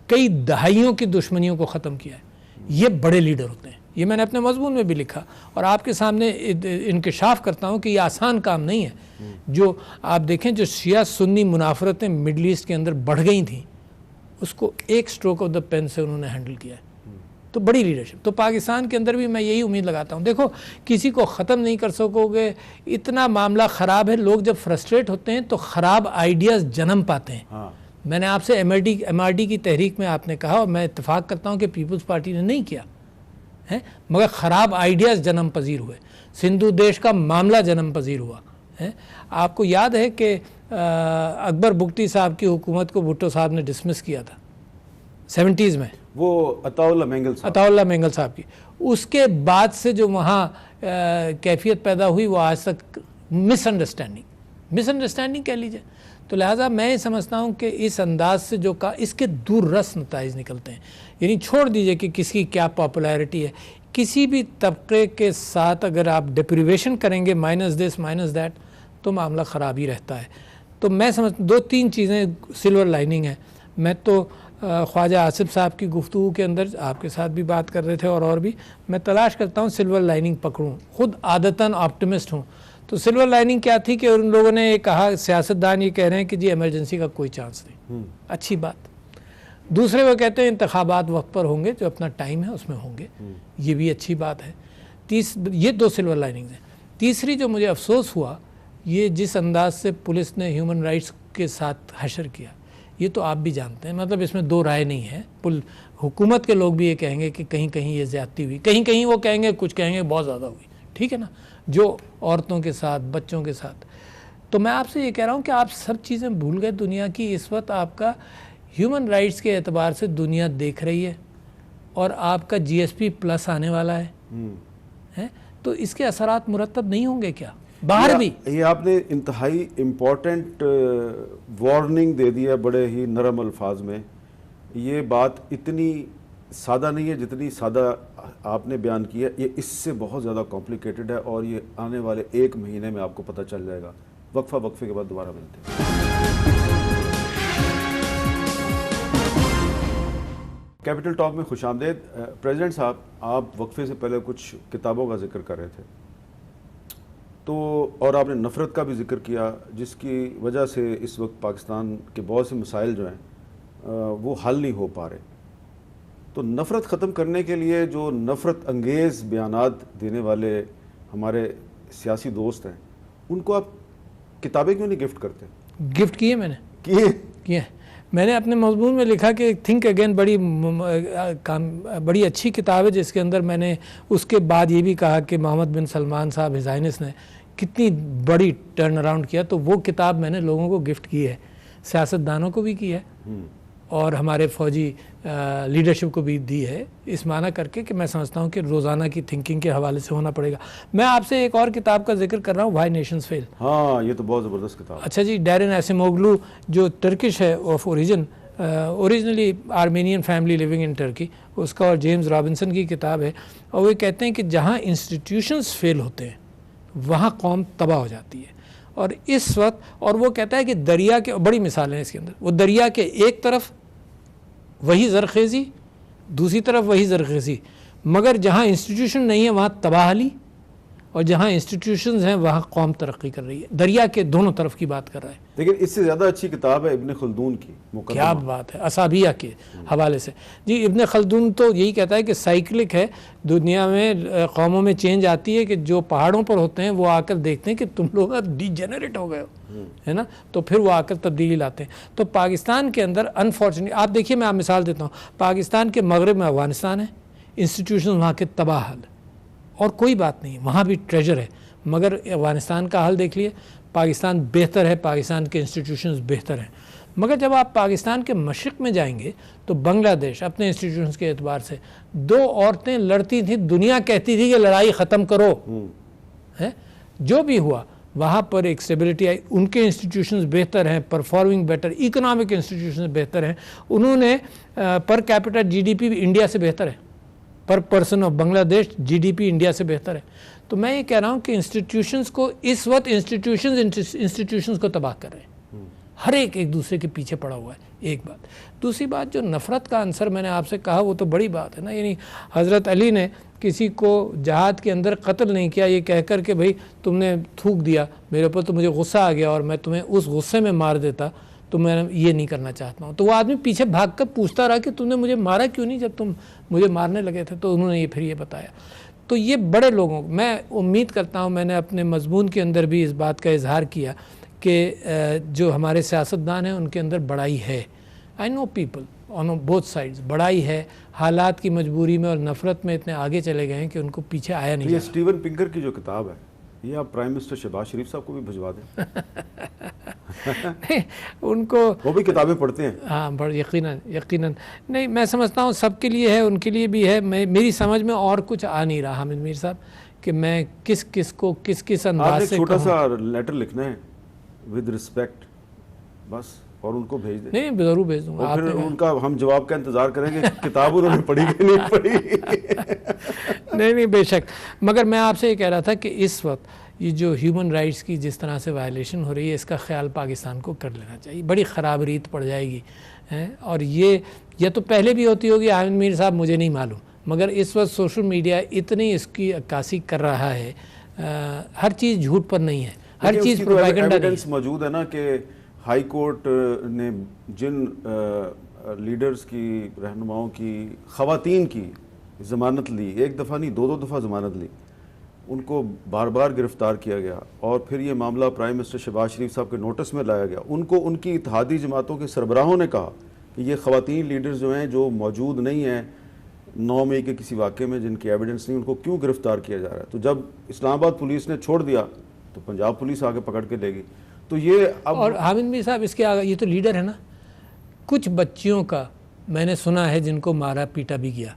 کئی دہائیوں کی دشمنیوں کو ختم کیا ہے. یہ بڑے لیڈر ہوتے ہیں. یہ میں نے اپنے مضمون میں بھی لکھا اور آپ کے سامنے انکشاف کرتا ہوں کہ یہ آسان کام نہیں ہے. جو آپ دیکھیں جو شیعہ سنی منافرتیں مڈل ایسٹ کے اندر بڑھ گئی تھیں، اس کو ایک سٹروک آف دا پین سے انہوں نے ہینڈل کیا ہے. تو بڑی لیڈرشپ. تو پاکستان کے اندر بھی میں یہی امید لگاتا ہوں. دیکھو کسی کو ختم نہیں کر سکو گے، اتنا معاملہ خراب ہے. لوگ جب فرسٹریٹ ہوتے ہیں تو خراب آئیڈیاز جنم پاتے ہیں. میں نے آپ سے ایم آر ڈی کی تحریک میں آپ نے کہا، اور میں اتفاق کرتا ہوں کہ پیپلز پارٹی نے نہیں کیا ہے، مگر خراب آئیڈیاز جنم پذیر ہوئے. سندھو دیش کا معاملہ جنم پذیر ہوا ہے. آپ کو یاد ہے کہ اکبر بگٹی صاحب کی حکومت کو بھٹو صاحب نے ڈسمس کیا تھا 70s میں، وہ عطا اللہ مینگل صاحب کی. اس کے بعد سے جو وہاں کیفیت پیدا ہوئی وہ آج تک مس انڈرسٹینڈنگ کہہ لیجیے. تو لہٰذا میں یہ سمجھتا ہوں کہ اس انداز سے جو اس کے دور رس نتائج نکلتے ہیں. یعنی چھوڑ دیجئے کہ کس کی کیا پاپولیرٹی ہے، کسی بھی طبقے کے ساتھ اگر آپ ڈپریویشن کریں گے، مائنس دس مائنس دیٹ، تو معاملہ خراب ہی رہتا ہے. تو میں سمجھتا 2-3 چیزیں سلور لائننگ ہیں. میں تو خواجہ آصف صاحب کی گفتگو کے اندر آپ کے ساتھ بھی بات کر رہے تھے اور بھی میں تلاش کرتا ہوں سلور لائننگ پکڑوں. خود عادتاً آپٹمسٹ ہوں. تو سلور لائننگ کیا تھی کہ ان لوگوں نے یہ کہا، سیاستدان یہ کہہ رہے ہیں کہ جی ایمرجنسی کا کوئی چانس نہیں. اچھی بات. دوسرے وہ کہتے ہیں انتخابات وقت پر ہوں گے، جو اپنا ٹائم ہے اس میں ہوں گے. یہ بھی اچھی بات ہے. یہ 2 سلور لائننگز ہیں. تیسری جو مجھے افسوس ہوا، یہ جس انداز سے پولیس نے ہیومن رائٹس کے ساتھ حشر کیا، یہ تو آپ بھی جانتے ہیں. مطلب اس میں 2 رائے نہیں ہے. حکومت کے لوگ بھی یہ کہیں گے کہ کہیں کہیں یہ زیادتی ہوئی، کہیں کہیں وہ کہیں گے، کچھ کہیں گے بہت زیادہ ہوئی. ٹھیک ہے نا، جو عورتوں کے ساتھ، بچوں کے ساتھ. تو میں آپ سے یہ کہہ رہا ہوں کہ آپ سب چیزیں بھول گئے دنیا کی. اس وقت آپ کا ہیومن رائٹس کے اعتبار سے دنیا دیکھ رہی ہے، اور آپ کا GSP+ آنے والا ہے. تو اس کے اثرات مرتب نہیں ہوں گے کیا باہر بھی؟ یہ آپ نے انتہائی امپورٹنٹ وارننگ دے دیا بڑے ہی نرم الفاظ میں. یہ بات اتنی سادہ نہیں ہے جتنی سادہ آپ نے بیان کیا. یہ اس سے بہت زیادہ کمپلیکیٹڈ ہے، اور یہ آنے والے 1 مہینے میں آپ کو پتہ چل جائے گا. وقفے کے بعد دوبارہ ملتے ہیں. کیپٹل ٹاک میں خوش آمدید. پریزیڈنٹ صاحب، آپ وقفے سے پہلے کچھ کتابوں کا ذکر کر رہے تھے، تو اور آپ نے نفرت کا بھی ذکر کیا، جس کی وجہ سے اس وقت پاکستان کے بہت سے مسائل جو ہیں وہ حل نہیں ہو پا رہے. تو نفرت ختم کرنے کے لیے جو نفرت انگیز بیانات دینے والے ہمارے سیاسی دوست ہیں، ان کو آپ کتابیں کیوں نہیں گفٹ کرتے؟ گفٹ کیے میں نے، کیے. میں نے اپنے مضمون میں لکھا کہ تھنک اگین بڑی اچھی کتاب ہے، جس کے اندر میں نے اس کے بعد یہ بھی کہا کہ محمد بن سلمان صاحب ہز ہائنس نے کتنی بڑی ٹرن اراؤنڈ کیا، تو وہ کتاب میں نے لوگوں کو گفٹ کی ہے، سیاستدانوں کو بھی کی ہے اور ہمارے فوجی لیڈرشپ کو بھی دی ہے، اس معنی کر کے کہ میں سمجھتا ہوں کہ روزانہ کی تھنکنگ کے حوالے سے ہونا پڑے گا۔ میں آپ سے ایک اور کتاب کا ذکر کر رہا ہوں، وائی نیشنز فیل۔ ہاں یہ تو بہت زبردست کتاب ہے۔ اچھا جی، ڈیرن ایسیموگلو جو ٹرکش ہے of origin, originally Armenian family living in Turkey, اس کا اور جیمز رابنسن کی کتاب ہے، اور وہ کہتے ہیں کہ جہاں انسٹیٹیوشنز فیل ہوتے ہیں وہاں قوم تباہ ہو جاتی ہے۔ اور اس وقت، اور وہ کہتا ہے کہ دریا کے، بڑی مثالیں ہیں اس کے اندر، وہ دریا کے ایک طرف وہی زرخیزی، دوسری طرف وہی زرخیزی، مگر جہاں انسٹیٹیوشن نہیں ہے وہاں تباہلی، اور جہاں انسٹیٹیوشنز ہیں وہاں قوم ترقی کر رہی ہے۔ دریا کے دونوں طرف کی بات کر رہا ہے۔ لیکن اس سے زیادہ اچھی کتاب ہے ابن خلدون کی مقدمہ۔ کیا بات ہے، اصابیہ کے حوالے سے جی۔ ابن خلدون تو یہی کہتا ہے کہ سائیکلک ہے، دنیا میں قوموں میں چینج آتی ہے کہ جو پہاڑوں پر ہوتے ہیں وہ آ کر دیکھتے ہیں کہ تم لوگ اب ڈی جنریٹ ہو گئے ہو، ہے نا، تو پھر وہ آ کر تبدیلی لاتے ہیں۔ تو پاکستان کے اندر انفارچونیٹلی آپ دیکھیے، میں آپ مثال دیتا ہوں، پاکستان کے مغرب میں افغانستان ہے، انسٹیٹیوشن وہاں کے تباہ حال، اور کوئی بات نہیں، وہاں بھی ٹریجر ہے، مگر افغانستان کا حال دیکھ لیے، پاکستان بہتر ہے، پاکستان کے انسٹیٹیوشنز بہتر ہیں۔ مگر جب آپ پاکستان کے مشرق میں جائیں گے تو بنگلہ دیش اپنے انسٹیٹیوشنز کے اعتبار سے، دو عورتیں لڑتی تھیں، دنیا کہتی تھی کہ لڑائی ختم کرو، ہے جو بھی ہوا وہاں پر ایک اسٹیبلٹی آئی، ان کے انسٹیٹیوشنز بہتر ہیں، پرفارمنگ بیٹر، اکنامک انسٹیٹیوشنز بہتر ہیں، انہوں نے per capita G D P India سے بہتر ہے، پر پرسن آف بنگلہ دیش جی ڈی پی انڈیا سے بہتر ہے۔ تو میں یہ کہہ رہا ہوں کہ انسٹیٹیوشنز کو اس وقت انسٹیٹیوشنز کو تباہ کر رہے ہیں، ہر ایک دوسرے کے پیچھے پڑا ہوا ہے، ایک بات۔ دوسری بات، جو نفرت کا عنصر میں نے آپ سے کہا، وہ تو بڑی بات ہے نا، یعنی حضرت علی نے کسی کو جہاد کے اندر قتل نہیں کیا یہ کہہ کر کہ بھئی تم نے تھوک دیا میرے اوپر تو مجھے غصہ آ گیا اور میں تمہیں اس غصے میں مار دیتا، تو میں یہ نہیں کرنا چاہتا ہوں۔ تو وہ آدمی پیچھے بھاگ کر پوچھتا رہا کہ تم نے مجھے مارا کیوں نہیں جب تم مجھے مارنے لگے تھے، تو انہوں نے پھر یہ بتایا۔ تو یہ بڑے لوگوں، میں امید کرتا ہوں، میں نے اپنے مضمون کے اندر بھی اس بات کا اظہار کیا کہ جو ہمارے سیاستدان ہیں ان کے اندر بڑائی ہے۔ I know people on both sides, بڑائی ہے، حالات کی مجبوری میں اور نفرت میں اتنے آگے چلے گئے ہیں کہ ان کو پیچھے آیا نہیں یہ جا سٹیون پنکر کی جو کتاب ہے، یہ آپ پرائم منسٹر شہباز شریف صاحب کو بھی بھجوا دیں، ان کو وہ بھی کتابیں پڑھتے ہیں۔ ہاں بڑا یقیناً نہیں، میں سمجھتا ہوں سب کے لیے ہے، ان کے لیے بھی ہے۔ میری سمجھ میں اور کچھ آ نہیں رہا حامد میر صاحب کہ میں کس کو کس انداز سے چھوٹا سا لیٹر لکھنا ہے ود رسپیکٹ بس، اور ان کو بھیج دیں۔ نہیں ضرور بھیج دوں گا، اور پھر ان کا ہم جواب کا انتظار کریں گے کتاب انہوں نے پڑھی کہ نہیں پڑھی۔ نہیں بے شک، مگر میں آپ سے یہ کہہ رہا تھا کہ اس وقت یہ جو ہیومن رائٹس کی جس طرح سے وائلیشن ہو رہی ہے، اس کا خیال پاکستان کو کر لینا چاہیے، بڑی خراب ریت پڑ جائے گی، اور یہ تو پہلے بھی ہوتی ہوگی حامد میر صاحب، مجھے نہیں معلوم، مگر اس وقت سوشل میڈیا اتنی اس کی عکاسی کر رہا ہے، ہر چیز جھوٹ پر نہیں ہے، ہر چیز پروپیگنڈا نہیں ہے۔ موجود ہے نا کہ ہائی کورٹ نے جن لیڈرز کی، رہنماؤں کی، خواتین کی ضمانت لی، ایک دفعہ نہیں دو دفعہ ضمانت لی، ان کو بار بار گرفتار کیا گیا، اور پھر یہ معاملہ پرائم منسٹر شہباز شریف صاحب کے نوٹس میں لایا گیا۔ ان کو ان کی اتحادی جماعتوں کے سربراہوں نے کہا کہ یہ خواتین لیڈرز جو ہیں، جو موجود نہیں ہیں 9 مئی کے کسی واقعے میں، جن کی ایویڈنس نہیں، ان کو کیوں گرفتار کیا جا رہا ہے؟ تو جب اسلام آباد پولیس نے چھوڑ دیا تو پنجاب پولیس آگے پکڑ کے لے گی۔ تو یہ اب، اور حامد میر صاحب اس کے آگے یہ تو لیڈر ہے نا، کچھ بچیوں کا میں نے سنا ہے جن کو مارا پیٹا بھی گیا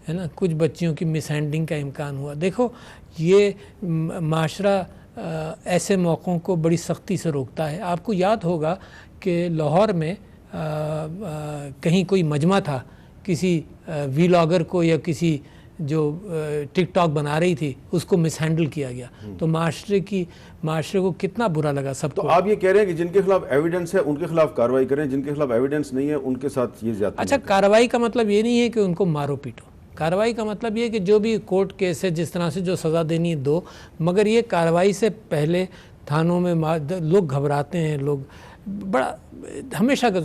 ہے نا، کچھ بچیوں کی مس ہینڈلنگ کا امکان ہوا۔ دیکھو یہ معاشرہ ایسے موقعوں کو بڑی سختی سے روکتا ہے۔ آپ کو یاد ہوگا کہ لاہور میں کہیں کوئی مجمع تھا، کسی ویلاگر کو یا کسی جو ٹک ٹاک بنا رہی تھی اس کو مس ہینڈل کیا گیا، تو معاشرے کو کتنا برا لگا سب کو۔ تو آپ یہ کہہ رہے ہیں کہ جن کے خلاف ایویڈنس ہے ان کے خلاف کارروائی کریں، جن کے خلاف ایویڈنس نہیں ہے ان کے ساتھ یہ زیادتی۔ اچھا، کارروائی کا مطلب یہ نہیں ہے کہ ان کو مارو پیٹو، کارروائی کا مطلب یہ کہ جو بھی کورٹ کیس ہے جس طرح سے جو سزا دینی ہے دو، مگر یہ کارروائی سے پہلے تھانوں میں لوگ گھبراتے ہیں، لوگ بڑا ہمیشہ کا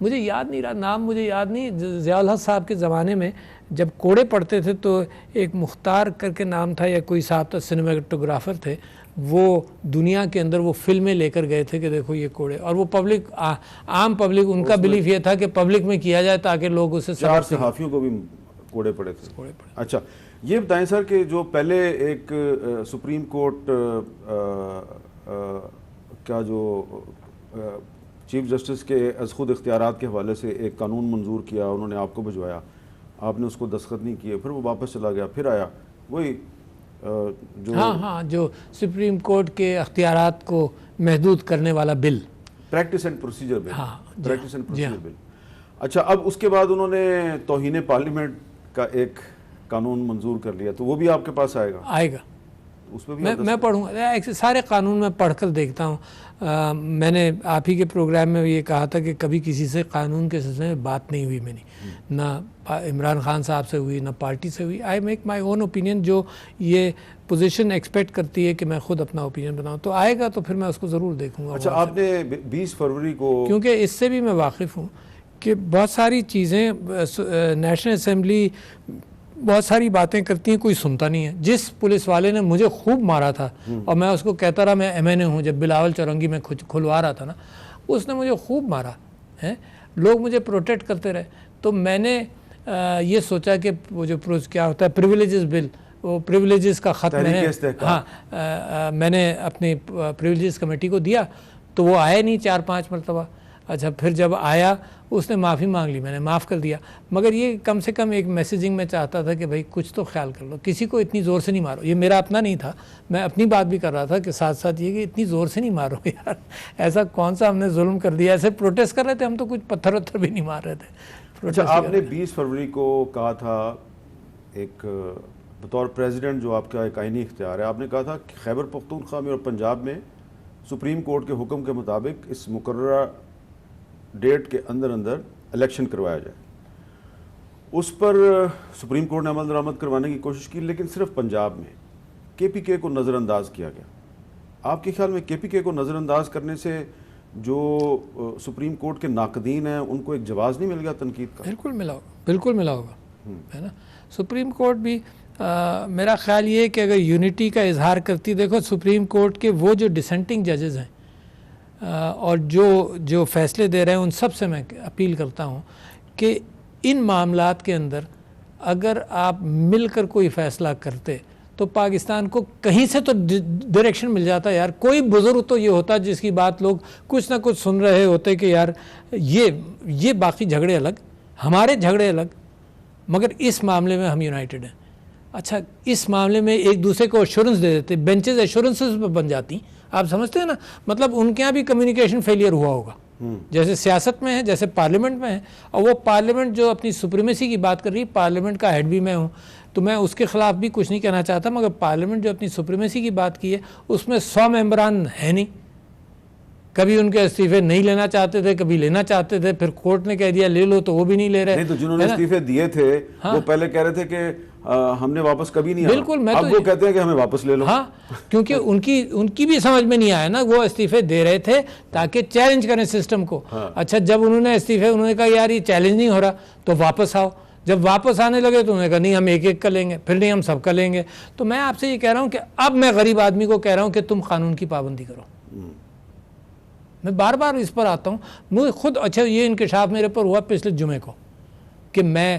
مجھے یاد نہیں رہا نام، مجھے یاد نہیں، ضیاء الحق صاحب کے زمانے میں جب کوڑے پڑتے تھے تو ایک مختار کر کے نام تھا یا کوئی صاحب تھا، سنیماٹوگرافر تھے، وہ دنیا کے اندر وہ فلمیں لے کر گئے تھے کہ دیکھو یہ کوڑے, اور وہ پبلک, عام پبلک, ان کا بلیف یہ تھا کہ پبلک میں کیا جائے تاکہ لوگ اسے 4 صحافیوں کو بھی کوڑے پڑے تھے. اچھا یہ بتائیں سر کہ جو پہلے ایک سپریم کورٹ کا جو چیف جسٹس کے از خود اختیارات کے حوالے سے ایک قانون منظور کیا, انہوں نے آپ کو بھجوایا, آپ نے اس کو دستخط نہیں کیے, پھر وہ واپس چلا گیا, پھر آیا وہی جو ہاں جو سپریم کورٹ کے اختیارات کو محدود کرنے والا bill, practice and procedure bill. Practice and procedure bill. اچھا اب اس کے بعد انہوں نے توہین پارلیمنٹ کا ایک قانون منظور کر لیا, تو وہ بھی آپ کے پاس آئے گا؟ اس پہ بھی میں پڑھوں گا. سارے قانون میں پڑھ کر دیکھتا ہوں. میں نے آپ ہی کے پروگرام میں یہ کہا تھا کہ کبھی کسی سے قانون کے سلسلے میں بات نہیں ہوئی میری, نہ عمران خان صاحب سے ہوئی, نہ پارٹی سے ہوئی. I make my own opinion. جو یہ پوزیشن ایکسپیکٹ کرتی ہے کہ میں خود اپنا اوپینین بناؤں, تو آئے گا تو پھر میں اس کو ضرور دیکھوں گا. اچھا آپ نے 20 فروری کو, کیونکہ اس سے بھی میں واقف ہوں کہ بہت ساری چیزیں نیشنل اسمبلی بہت ساری باتیں کرتی ہیں, کوئی سنتا نہیں ہے. جس پولیس والے نے مجھے خوب مارا تھا اور میں اس کو کہتا رہا میں MNA ہوں, جب بلاول چورنگی میں کھلوا رہا تھا نا, اس نے مجھے خوب مارا ہے, لوگ مجھے پروٹیکٹ کرتے رہے. تو میں نے یہ سوچا کہ وہ جو کیا ہوتا ہے پریویلیجز بل, وہ پریویلیجز کا خط میں نے اپنی پریویلیجز کمیٹی کو دیا, تو وہ آئے نہیں 4-5 مرتبہ. اچھا پھر جب آیا اس نے معافی مانگ لی, میں نے معاف کر دیا. مگر یہ کم سے کم ایک میسیجنگ میں چاہتا تھا کہ بھائی کچھ تو خیال کر لو, کسی کو اتنی زور سے نہیں مارو. یہ میرا اپنا نہیں تھا, میں اپنی بات بھی کر رہا تھا کہ ساتھ ساتھ یہ کہ اتنی زور سے نہیں مارو یار, ایسا کون سا ہم نے ظلم کر دیا. ایسے پروٹیسٹ کر رہے تھے ہم, تو کچھ پتھر وتھر بھی نہیں مار رہے تھے. اچھا آپ نے 20 فروری کو کہا تھا, ایک بطور پریزیڈنٹ جو آپ کا ایک آئینی اختیار ہے, آپ نے کہا تھا کہ خیبر پختونخوا میں اور پنجاب میں سپریم کورٹ کے حکم کے مطابق اس مقررہ ڈیٹ کے اندر الیکشن کروایا جائے. اس پر سپریم کورٹ نے عمل درآمد کروانے کی کوشش کی, لیکن صرف پنجاب میں KPK کو نظر انداز کیا گیا. آپ کے خیال میں KPK کو نظر انداز کرنے سے جو سپریم کورٹ کے ناقدین ہیں ان کو ایک جواز نہیں مل گیا تنقید کا؟ بالکل ملا ہوگا ہے نا. سپریم کورٹ بھی میرا خیال یہ ہے کہ اگر یونٹی کا اظہار کرتی, دیکھو سپریم کورٹ کے وہ جو ڈسینٹنگ ججز ہیں اور جو فیصلے دے رہے ہیں, ان سب سے میں اپیل کرتا ہوں کہ ان معاملات کے اندر اگر آپ مل کر کوئی فیصلہ کرتے تو پاکستان کو کہیں سے تو ڈائریکشن مل جاتا ہے یار. کوئی بزرگ تو یہ ہوتا جس کی بات لوگ کچھ نہ کچھ سن رہے ہوتے کہ یار یہ باقی جھگڑے الگ, ہمارے جھگڑے الگ, مگر اس معاملے میں ہم یونائٹڈ ہیں. اچھا اس معاملے میں ایک دوسرے کو ایشورنس دے دیتے, بینچز ایشورنسز پہ بن جاتی. آپ سمجھتے ہیں نا, مطلب ان کے یہاں بھی کمیونیکیشن فیلئر ہوا ہوگا, جیسے سیاست میں ہے, جیسے پارلیمنٹ میں ہے. اور وہ پارلیمنٹ جو اپنی سپریمیسی کی بات کر رہی ہے, پارلیمنٹ کا ہیڈ بھی میں ہوں, تو میں اس کے خلاف بھی کچھ نہیں کہنا چاہتا, مگر پارلیمنٹ جو اپنی سپریمیسی کی بات کی ہے اس میں 100 ممبران ہیں نہیں. کبھی ان کے استعفے نہیں لینا چاہتے تھے, کبھی لینا چاہتے تھے, پھر کورٹ نے کہہ دیا لے لو تو وہ بھی نہیں لے رہے. نہیں تو جنہوں نے استعفے دیے تھے وہ پہلے کہہ رہے تھے کہ ہم نے واپس کبھی نہیں. بالکل, اب وہ کہتے ہیں کہ ہمیں واپس لے لو. ہاں کیونکہ ان کی بھی سمجھ میں نہیں آیا نا, وہ استعفے دے رہے تھے تاکہ چیلنج کریں سسٹم کو. اچھا جب انہوں نے استعفے, انہوں نے کہا یار یہ چیلنج نہیں ہو رہا تو واپس آؤ. جب واپس آنے لگے تو انہوں نے کہا نہیں ہم ایک کا لیں گے, پھر نہیں ہم سب کا لیں گے. تو میں آپ سے یہ کہہ رہا ہوں کہ اب میں غریب آدمی کو کہہ رہا ہوں کہ تم قانون کی پابندی کرو. میں بار بار اس پر آتا ہوں, مجھے خود اچھا یہ انکشاف میرے پر ہوا پچھلے جمعے کو کہ میں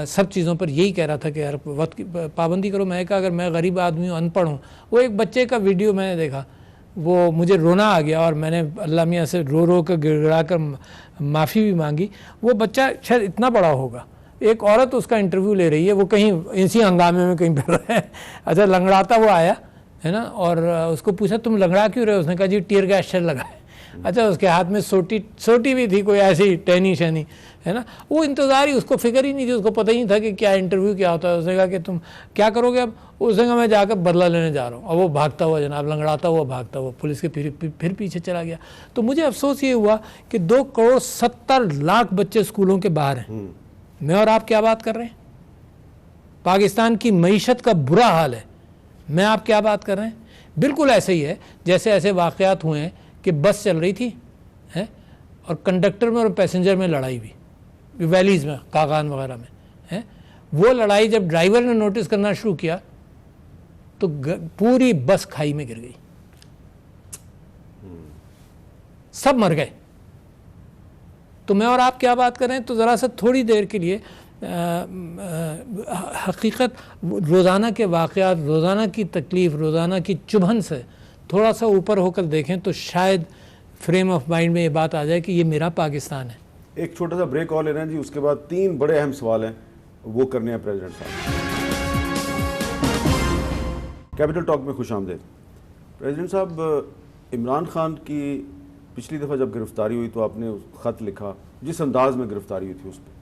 سب چیزوں پر یہی کہہ رہا تھا کہ یار وقت کی پابندی کرو. میں کہا اگر میں غریب آدمی ہوں, ان پڑھ ہوں. وہ ایک بچے کا ویڈیو میں نے دیکھا, وہ مجھے رونا آ گیا اور میں نے اللہ میاں سے رو کر گڑ گڑا کر معافی بھی مانگی. وہ بچہ شاید اتنا بڑا ہوگا, ایک عورت اس کا انٹرویو لے رہی ہے, وہ کہیں اسی ہنگامے میں کہیں پھر رہا ہے. اچھا لنگڑاتا وہ آیا ہے نا, اور اس کو پوچھا تم لنگڑا کیوں رہے؟ اس نے کہا جی ٹیئر گیس شیل لگا ہے. اچھا اس کے ہاتھ میں سوٹی بھی تھی, کوئی ایسی ٹینی شینی ہے نا. وہ انتظار ہی, اس کو فکر ہی نہیں تھی, اس کو پتہ ہی نہیں تھا کہ کیا انٹرویو کیا ہوتا ہے. اس نے کہا کہ تم کیا کرو گے اب؟ اس نے کہا میں جا کر بدلہ لینے جا رہا ہوں. اور وہ بھاگتا ہوا جناب, لنگڑاتا ہوا بھاگتا ہوا پولیس کے پھر پیچھے چلا گیا. تو مجھے افسوس یہ ہوا کہ 2.70 کروڑ بچے اسکولوں کے باہر ہیں. میں اور آپ کیا بات کر رہے ہیں؟ پاکستان کی معیشت کا برا حال ہے, میں آپ کیا بات کر رہے ہیں؟ بالکل ایسے ہی ہے جیسے ایسے واقعات ہوئے ہیں کہ بس چل رہی تھی اور کنڈکٹر میں اور پیسنجر میں لڑائی بھی, ویلیز میں, کاغان وغیرہ میں. وہ لڑائی جب ڈرائیور نے نوٹس کرنا شروع کیا تو پوری بس کھائی میں گر گئی, سب مر گئے. تو میں اور آپ کیا بات کریں, تو ذرا سا تھوڑی دیر کے لیے حقیقت روزانہ کے واقعات, روزانہ کی تکلیف, روزانہ کی چبھن سے تھوڑا سا اوپر ہو کر دیکھیں تو شاید فریم آف مائنڈ میں یہ بات آ جائے کہ یہ میرا پاکستان ہے. ایک چھوٹا سا بریک اور لینا ہے جی, اس کے بعد 3 بڑے اہم سوال ہیں وہ کرنے ہیں پریزیڈنٹ صاحب. کیپٹل ٹاک میں خوش آمدید. پریزیڈنٹ صاحب, عمران خان کی پچھلی دفعہ جب گرفتاری ہوئی تو آپ نے خط لکھا, جس انداز میں گرفتاری ہوئی تھی اس پہ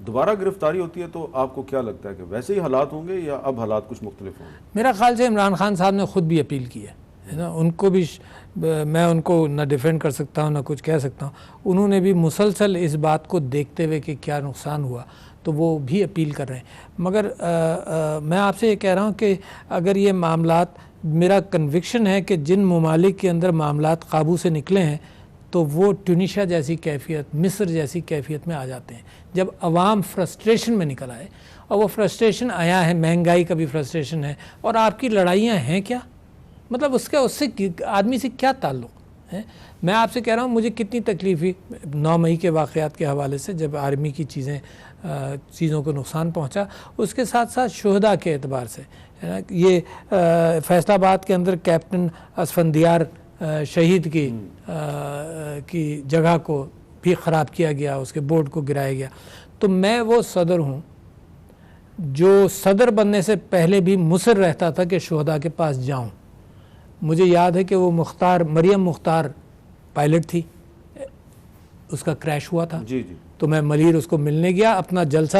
دوبارہ گرفتاری ہوتی ہے تو آپ کو کیا لگتا ہے کہ ویسے ہی حالات ہوں گے یا اب حالات کچھ مختلف ہوں گے؟ میرا خیال سے عمران خان صاحب نے خود بھی اپیل کی ہے نا, ان کو بھی میں ان کو نہ ڈیفینڈ کر سکتا ہوں نہ کچھ کہہ سکتا ہوں. انہوں نے بھی مسلسل اس بات کو دیکھتے ہوئے کہ کیا نقصان ہوا تو وہ بھی اپیل کر رہے ہیں. مگر میں آپ سے یہ کہہ رہا ہوں کہ اگر یہ معاملات, میرا کنوکشن ہے کہ جن ممالک کے اندر معاملات قابو سے نکلے ہیں تو وہ ٹونیشیا جیسی کیفیت, مصر جیسی کیفیت میں آ جاتے ہیں. جب عوام فرسٹریشن میں نکل آئے, اور وہ فرسٹریشن آیا ہے, مہنگائی کا بھی فرسٹریشن ہے, اور آپ کی لڑائیاں ہیں کیا, مطلب اس سے آدمی سے کیا تعلق ہے. میں آپ سے کہہ رہا ہوں مجھے کتنی تکلیف ہوئی 9 مئی کے واقعات کے حوالے سے, جب آرمی کی چیزوں کو نقصان پہنچا, اس کے ساتھ ساتھ شہداء کے اعتبار سے. یہ فیصل آباد کے اندر کیپٹن اسفندیار شہید کی جگہ کو بھی خراب کیا گیا, اس کے بورڈ کو گرایا گیا. تو میں وہ صدر ہوں جو صدر بننے سے پہلے بھی مصر رہتا تھا کہ شہداء کے پاس جاؤں. مجھے یاد ہے کہ وہ مریم مختار پائلٹ تھی, اس کا کریش ہوا تھا. جی جی. تو میں ملیر اس کو ملنے گیا, اپنا جلسہ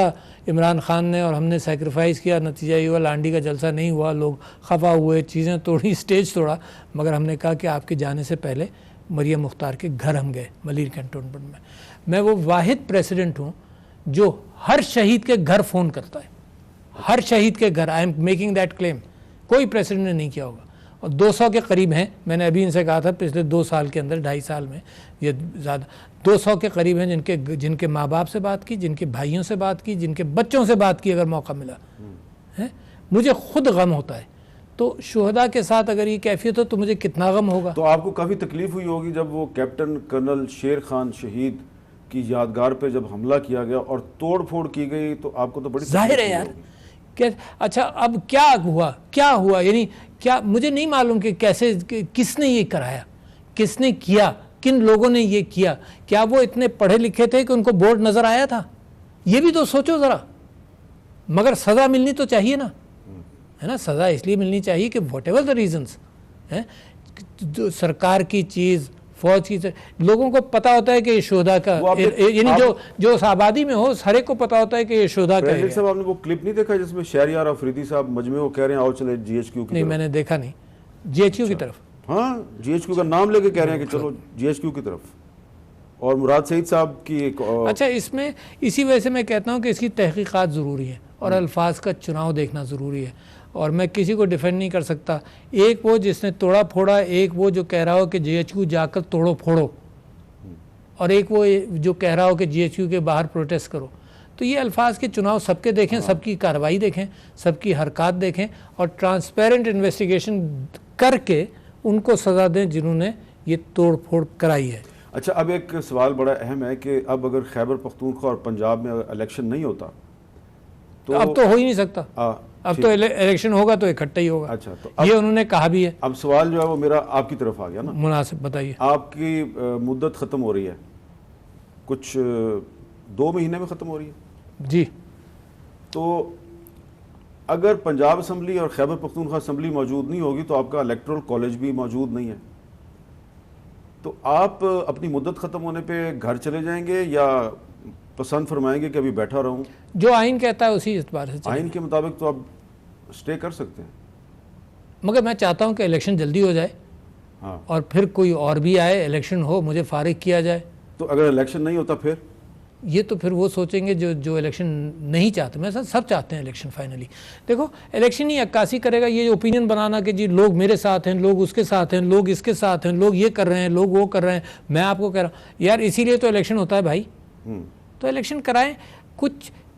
عمران خان نے اور ہم نے سیکریفائز کیا, نتیجہ یہ ہوا لانڈی کا جلسہ نہیں ہوا, لوگ خفا ہوئے, چیزیں توڑی, اسٹیج توڑا, مگر ہم نے کہا کہ آپ کے جانے سے پہلے مریم مختار کے گھر ہم گئے ملیر کینٹونمنٹ میں. میں وہ واحد پریسیڈنٹ ہوں جو ہر شہید کے گھر فون کرتا ہے, ہر شہید کے گھر. I am making that claim, کوئی پریسیڈنٹ نے نہیں کیا ہوگا. اور 200 کے قریب ہیں, میں نے ابھی ان سے کہا تھا پچھلے 2 سال کے اندر, 2.5 سال میں یہ زیادہ 200 کے قریب ہیں جن کے ماں باپ سے بات کی, جن کے بھائیوں سے بات کی, جن کے بچوں سے بات کی اگر موقع ملا. مجھے خود غم ہوتا ہے. تو شہداء کے ساتھ اگر یہ کیفیت ہو تو مجھے کتنا غم ہوگا. تو آپ کو کافی تکلیف ہوئی ہوگی جب وہ کیپٹن کرنل شیر خان شہید کی یادگار پہ جب حملہ کیا گیا اور توڑ پھوڑ کی گئی, تو آپ کو تو بڑی ظاہر ہے یار کہ اچھا اب کیا ہوا یعنی کیا, مجھے نہیں معلوم کہ کیسے, کس نے یہ کرایا, کس نے کیا, کن لوگوں نے یہ کیا. کیا وہ اتنے پڑھے لکھے تھے کہ ان کو بورڈ نظر آیا تھا؟ یہ بھی تو سوچو ذرا. مگر سزا ملنی تو چاہیے نا, ہے نا. سزا اس لیے ملنی چاہیے کہ واٹ ایور دا ریزنس, سرکار کی چیز, فوج کی, لوگوں کو پتا ہوتا ہے کہ یہ شہداء کا, یعنی جو اس آبادی میں ہو ہر ایک کو پتا ہوتا ہے کہ یہ شہداء کا ہے. صاحب آپ نے وہ کلپ نہیں دیکھا جس میں شہریار افریدی صاحب مجمع کو کہہ رہے ہیں آؤ چلے جی ایچ کیو کی؟ نہیں میں نے دیکھا نہیں. جی ایچ کیو کی طرف؟ ہاں, جی ایچ کیو کا نام لے کے کہہ رہے ہیں کہ چلو جی ایچ کیو کی طرف. اور مراد سعید صاحب کی ایک اچھا, اس میں اسی وجہ سے میں کہتا ہوں کہ اس کی تحقیقات ضروری ہے اور الفاظ کا چناؤ دیکھنا ضروری ہے. اور میں کسی کو ڈیفینڈ نہیں کر سکتا, ایک وہ جس نے توڑا پھوڑا, ایک وہ جو کہہ رہا ہو کہ جی ایچ کیو جا کر توڑو پھوڑو, اور ایک وہ جو کہہ رہا ہو کہ جی ایچ کیو کے باہر پروٹیسٹ کرو. تو یہ الفاظ کے چناؤ سب کے دیکھیں, سب کی کارروائی دیکھیں, سب کی حرکات دیکھیں, اور ٹرانسپیرنٹ انویسٹیگیشن کر کے ان کو سزا دیں جنہوں نے یہ توڑ پھوڑ کرائی ہے. اچھا, اب ایک سوال بڑا اہم ہے کہ اب اگر خیبر پختونخوا اور پنجاب میں الیکشن نہیں ہوتا تو اب تو ہو ہی نہیں سکتا. اب تو الیکشن ہوگا تو اکٹھا ہی ہوگا. اچھا, تو یہ انہوں نے کہا بھی ہے. اب سوال جو ہے وہ میرا آپ کی طرف آ گیا نا. مناسب بتائیے. آپ کی مدت ختم ہو رہی ہے, کچھ 2 مہینے میں ختم ہو رہی ہے جی. تو اگر پنجاب اسمبلی اور خیبر پختونخوا اسمبلی موجود نہیں ہوگی تو آپ کا الیکٹرل کالج بھی موجود نہیں ہے, تو آپ اپنی مدت ختم ہونے پہ گھر چلے جائیں گے یا پسند فرمائیں گے کہ ابھی بیٹھا رہوں؟ جو آئین کہتا ہے اسی اعتبار سے. آئین کے مطابق تو آپ اسٹے کر سکتے ہیں, مگر میں چاہتا ہوں کہ الیکشن جلدی ہو جائے, اور پھر کوئی اور بھی آئے, الیکشن ہو, مجھے فارغ کیا جائے. تو اگر الیکشن نہیں ہوتا پھر یہ تو پھر وہ سوچیں گے جو الیکشن نہیں چاہتے. میں سب چاہتے ہیں الیکشن. فائنلی دیکھو, الیکشن ہی عکاسی کرے گا یہ اوپینین بنانا کہ جی لوگ میرے ساتھ ہیں, لوگ اس کے ساتھ ہیں, لوگ اس کے ساتھ ہیں, لوگ یہ کر رہے ہیں, لوگ وہ کر رہے ہیں. میں آپ کو کہہ رہا ہوں یار, اسی لیے تو الیکشن ہوتا ہے بھائی. تو الیکشن کرائیں.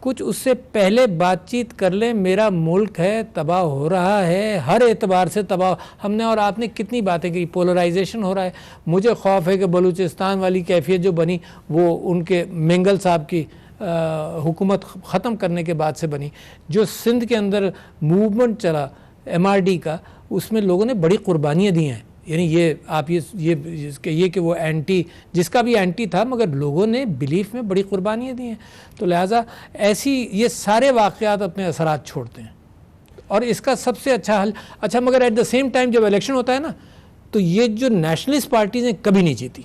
کچھ اس سے پہلے بات چیت کر لیں. میرا ملک ہے تباہ ہو رہا ہے, ہر اعتبار سے تباہ. ہم نے اور آپ نے کتنی باتیں کی, پولرائزیشن ہو رہا ہے. مجھے خوف ہے کہ بلوچستان والی کیفیت جو بنی وہ ان کے مینگل صاحب کی حکومت ختم کرنے کے بعد سے بنی. جو سندھ کے اندر موومنٹ چلا MRD کا, اس میں لوگوں نے بڑی قربانیاں دی ہیں. یعنی یہ آپ یہ کہ وہ اینٹی, جس کا بھی اینٹی تھا, مگر لوگوں نے بلیف میں بڑی قربانیاں دی ہیں. تو لہٰذا ایسی یہ سارے واقعات اپنے اثرات چھوڑتے ہیں, اور اس کا سب سے اچھا حل. اچھا مگر ایٹ دا سیم ٹائم جب الیکشن ہوتا ہے نا, تو یہ جو نیشنلسٹ پارٹیز ہیں کبھی نہیں جیتی.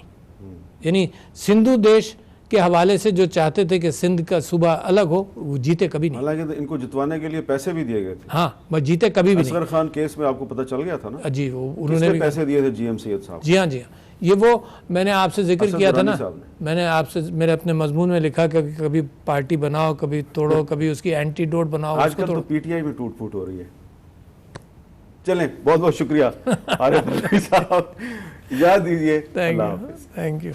یعنی سندھو دیش کے حوالے سے جو چاہتے تھے کہ سندھ کا صوبہ الگ ہو, وہ جیتے کبھی نہیں. حالانکہ ان کو جتوانے کے لیے پیسے بھی دیے گئے تھے. ہاں, بس جیتے کبھی بھی نہیں. اصغر خان کیس میں آپ کو پتہ چل گیا تھا نا, جی انہوں کس نے نے پیسے دیے تھے GM سید صاحب. جی ہاں, یہ وہ میں نے آپ سے ذکر کیا تھا نا, میں نے آپ سے میرے اپنے مضمون میں لکھا کہ کبھی پارٹی بناؤ, کبھی توڑو, کبھی اس کی اینٹی ڈوٹ بناؤ. آج کل تو PTI میں ٹوٹ پھوٹ ہو رہی ہے. چلیں, بہت بہت شکریہ عارف علوی صاحب, یاد دیجیے. Thank you.